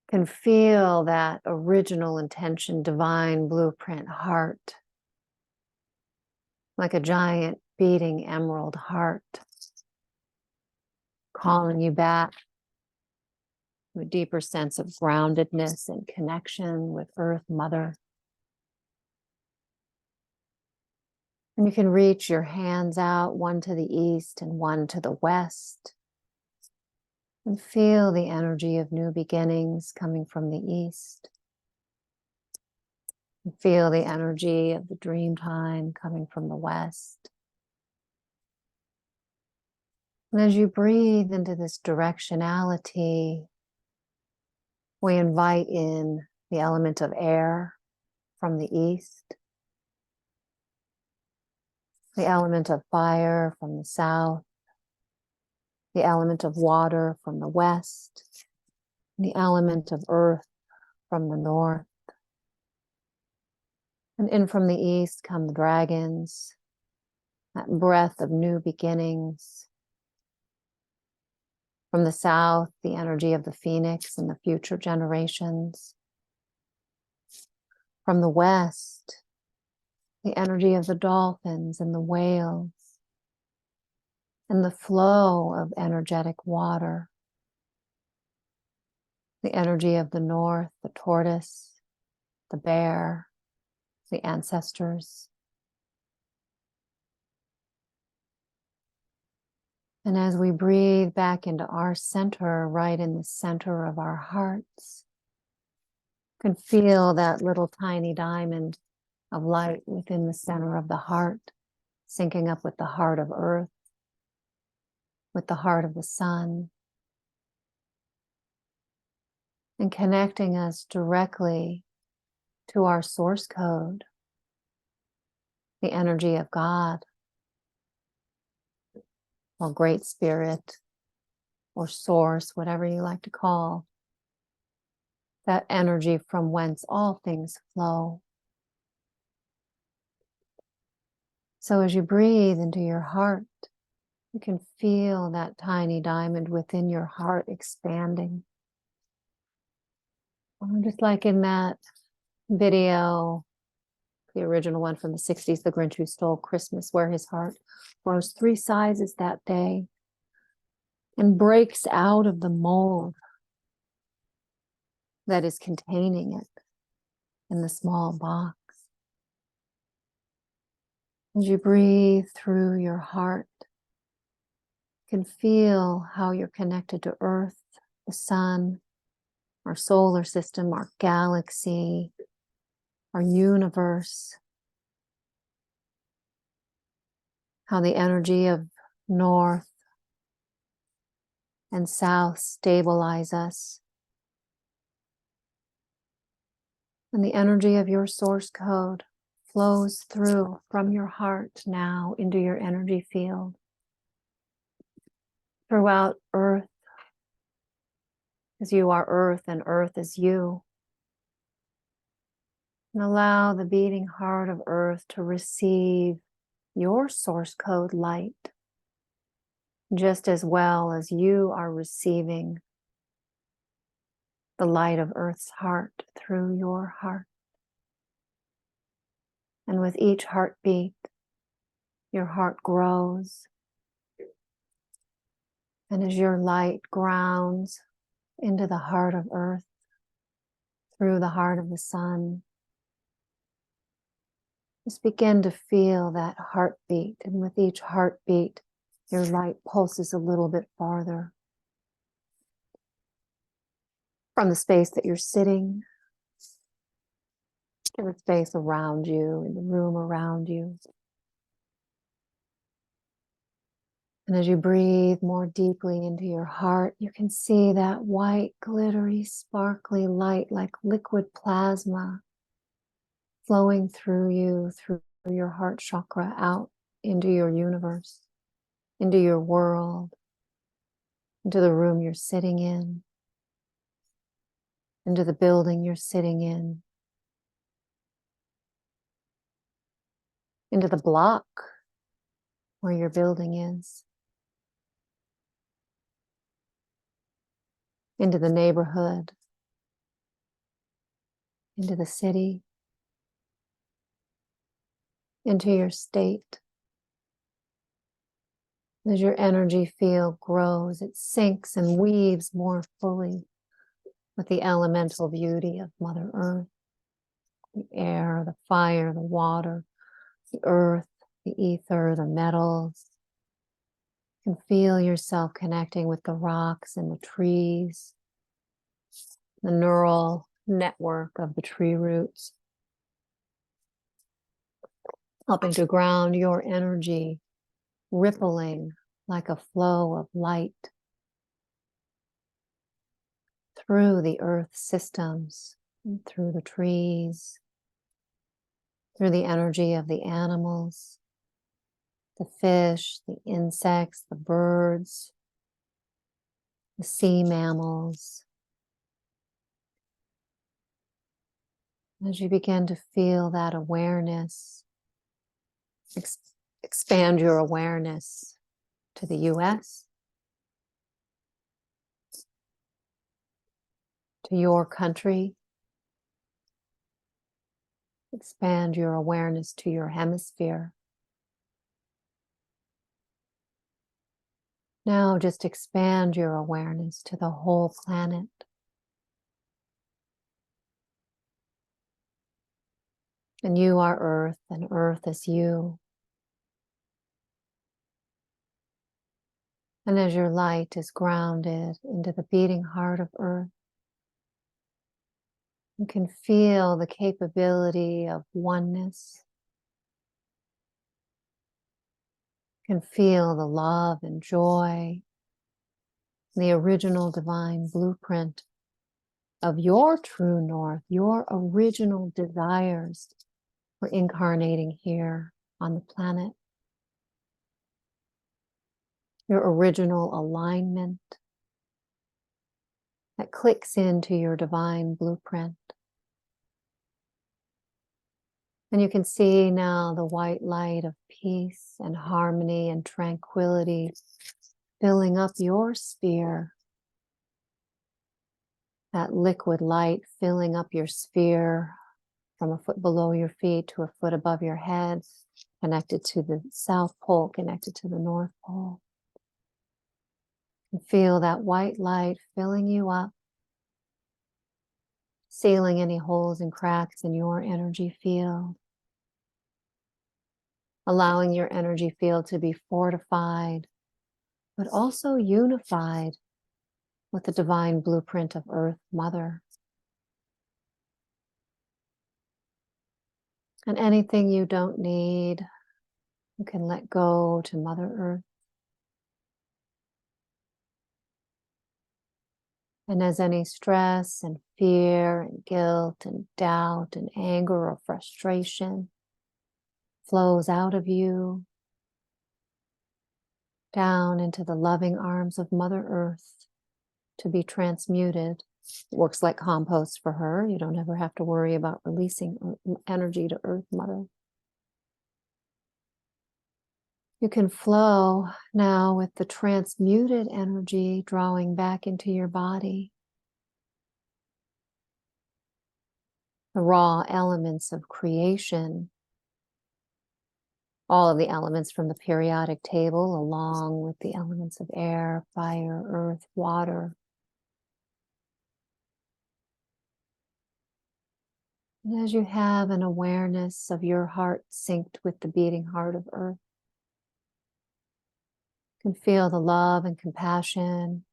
can feel that original intention, divine blueprint heart, like a giant beating emerald heart, calling you back to a deeper sense of groundedness and connection with Earth Mother. And you can reach your hands out, one to the east and one to the west, and feel the energy of new beginnings coming from the east. And feel the energy of the dreamtime coming from the west. And as you breathe into this directionality, we invite in the element of air from the east, the element of fire from the south, the element of water from the west, and the element of earth from the north. And in from the east come the dragons, that breath of new beginnings. From the south, the energy of the phoenix and the future generations. From the west, the energy of the dolphins and the whales, and the flow of energetic water. The energy of the north, the tortoise, the bear, the ancestors. And as we breathe back into our center, right in the center of our hearts, you can feel that little tiny diamond of light within the center of the heart, syncing up with the heart of Earth, with the heart of the sun, and connecting us directly to our source code, the energy of God, or Great Spirit, or Source, whatever you like to call, that energy from whence all things flow. So as you breathe into your heart, you can feel that tiny diamond within your heart expanding. Just like in that video, the original one from the 60s, The Grinch Who Stole Christmas, where his heart grows 3 sizes that day and breaks out of the mold that is containing it in the small box. As you breathe through your heart, you can feel how you're connected to Earth, the sun, our solar system, our galaxy, our universe, how the energy of north and south stabilize us. And the energy of your source code flows through from your heart now into your energy field, throughout Earth, as you are Earth and Earth is you. And allow the beating heart of Earth to receive your source code light, just as well as you are receiving the light of Earth's heart through your heart. And with each heartbeat, your heart grows. And as your light grounds into the heart of Earth, through the heart of the sun, just begin to feel that heartbeat. And with each heartbeat, your light pulses a little bit farther from the space that you're sitting, to the space around you, in the room around you. And as you breathe more deeply into your heart, you can see that white, glittery, sparkly light like liquid plasma flowing through you, through your heart chakra, out into your universe, into your world, into the room you're sitting in, into the building you're sitting in, into the block where your building is, into the neighborhood, into the city, into your state. As your energy field grows, it sinks and weaves more fully with the elemental beauty of Mother Earth, the air, the fire, the water, the earth, the ether, the metals. You can feel yourself connecting with the rocks and the trees, the neural network of the tree roots, helping to ground your energy, rippling like a flow of light through the earth systems, and through the trees, through the energy of the animals, the fish, the insects, the birds, the sea mammals. As you begin to feel that awareness, expand your awareness to the US, to your country. Expand your awareness to your hemisphere. Now just expand your awareness to the whole planet. And you are Earth, and Earth is you. And as your light is grounded into the beating heart of Earth, you can feel the capability of oneness. You can feel the love and joy, the original divine blueprint of your true north, your original desires for incarnating here on the planet. Your original alignment that clicks into your divine blueprint. And you can see now the white light of peace and harmony and tranquility filling up your sphere. That liquid light filling up your sphere from a foot below your feet to a foot above your head, connected to the South Pole, connected to the North Pole. And feel that white light filling you up, sealing any holes and cracks in your energy field, allowing your energy field to be fortified, but also unified with the divine blueprint of Earth Mother. And anything you don't need, you can let go to Mother Earth. And as any stress and fear and guilt and doubt and anger or frustration flows out of you, down into the loving arms of Mother Earth to be transmuted. It works like compost for her. You don't ever have to worry about releasing energy to Earth Mother. You can flow now with the transmuted energy drawing back into your body. The raw elements of creation, all of the elements from the periodic table, along with the elements of air, fire, earth, water. And as you have an awareness of your heart synced with the beating heart of Earth, you can feel the love and compassion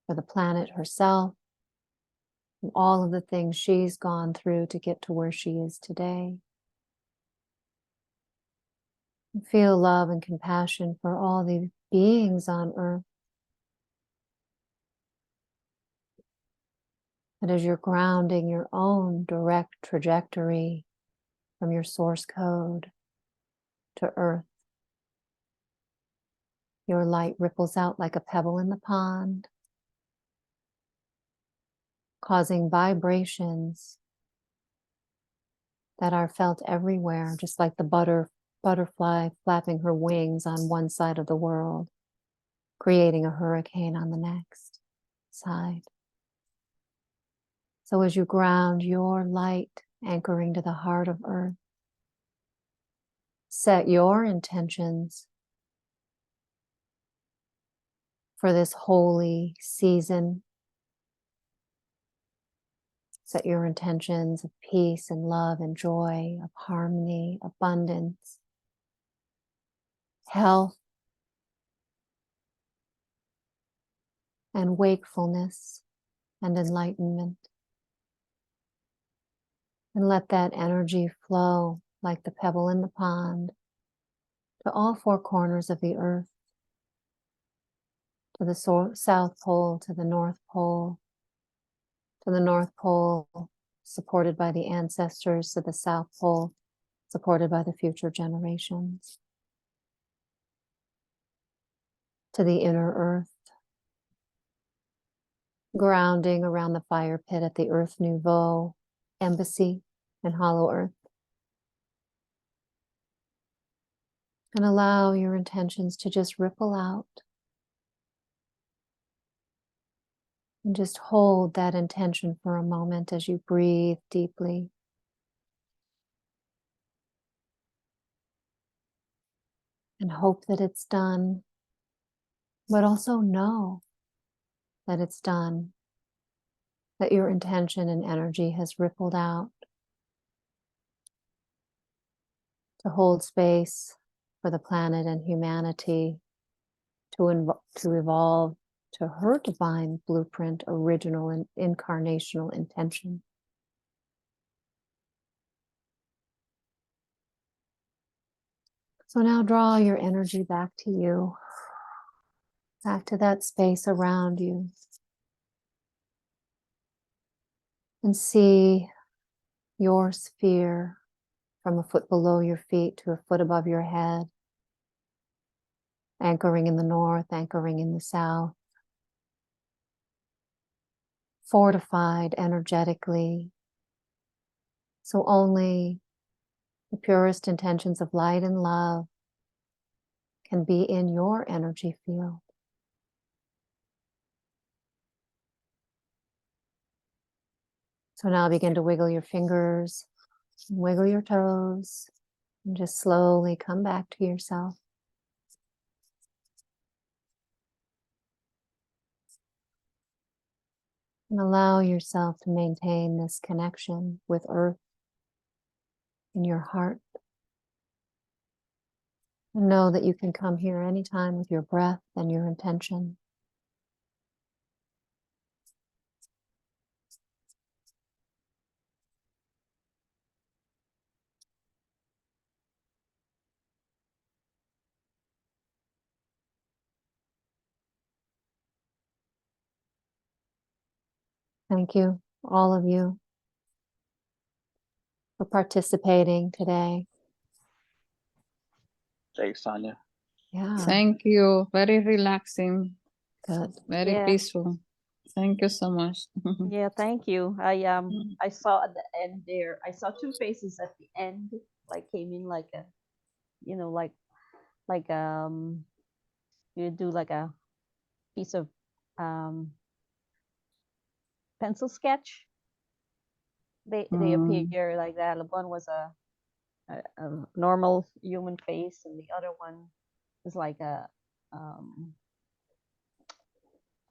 for the planet herself, and all of the things she's gone through to get to where she is today. And feel love and compassion for all the beings on Earth. And as you're grounding your own direct trajectory from your source code to Earth, your light ripples out like a pebble in the pond, causing vibrations that are felt everywhere, just like the butterfly flapping her wings on one side of the world, creating a hurricane on the next side. So as you ground your light, anchoring to the heart of Earth, set your intentions for this holy season. Set your intentions of peace and love and joy, of harmony, abundance, health, and wakefulness and enlightenment. And let that energy flow like the pebble in the pond to all four corners of the earth, to the South Pole, to the North Pole, to the North Pole, supported by the ancestors, to the South Pole, supported by the future generations, to the inner earth, grounding around the fire pit at the Earth Nouveau embassy in Hollow Earth. And allow your intentions to just ripple out. And just hold that intention for a moment as you breathe deeply. And hope that it's done, but also know that it's done, that your intention and energy has rippled out to hold space for the planet and humanity to evolve to her divine blueprint, original and incarnational intention. So now draw your energy back to you, back to that space around you. And see your sphere from a foot below your feet to a foot above your head, anchoring in the north, anchoring in the south, fortified energetically. So only The purest intentions of light and love can be in your energy field. So now begin to wiggle your fingers, wiggle your toes, and just slowly come back to yourself. And allow yourself to maintain this connection with Earth in your heart. And know that you can come here anytime with your breath and your intention. Thank you, all of you, for participating today. Thanks, Tanya. Yeah, Thank you. Very relaxing, good. very Yeah. peaceful. Thank you so much. Yeah, thank you. I saw at the end there. I saw two faces at the end, like came in like a, like you do like a piece of pencil sketch. They appear like that. One was a normal human face, and the other one is like a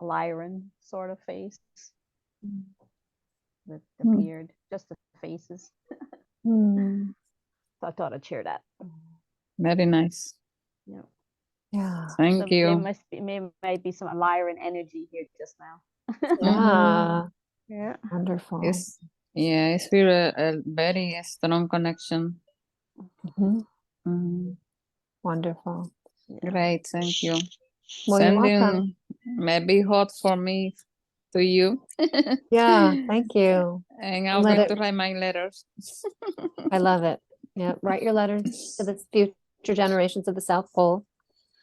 Lyran sort of face that appeared, just the faces. Hmm. So I thought I'd share that. Very nice. Yeah. Yeah, Thank So there you. might be some Lyran energy here just now. yeah, Yeah. wonderful. It's feel a very strong connection. Mhm. Mhm. Wonderful. Great, thank you. Well, you're welcome. Sending maybe hot for me to you. Yeah, thank you. And And I'm let going it- to write my letters. I love it. Yeah, write your letters to the future generations of the South Pole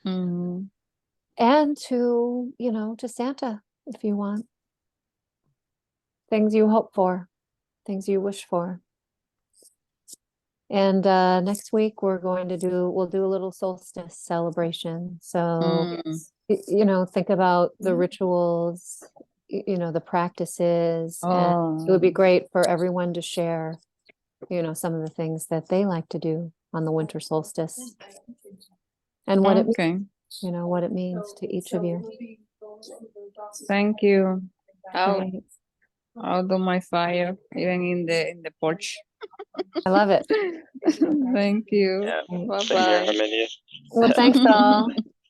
Mhm. and to, to Santa if you want. Things you hope for, things you wish for. And next week we'll do a little solstice celebration. So, Mm. think about the rituals, the practices, and it would be Oh, great for everyone to share, some of the things that they like to do on the winter solstice and what okay. what it means to each of you. Thank you. Right. I'll do my fire even in the porch. I love it. Thank you. Yeah. Right. Same here, Bye-bye. Armenia. Well, thanks all.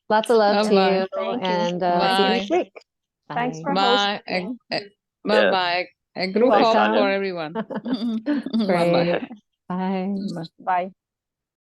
Lots of love to Bye-bye. you, Thank you. and see you Bye. next week. Thanks Bye. for Bye. hosting. Bye-bye. A You're group Thanks, hug Tanya. for welcome. everyone. Great. Bye-bye. Bye. Bye. Bye.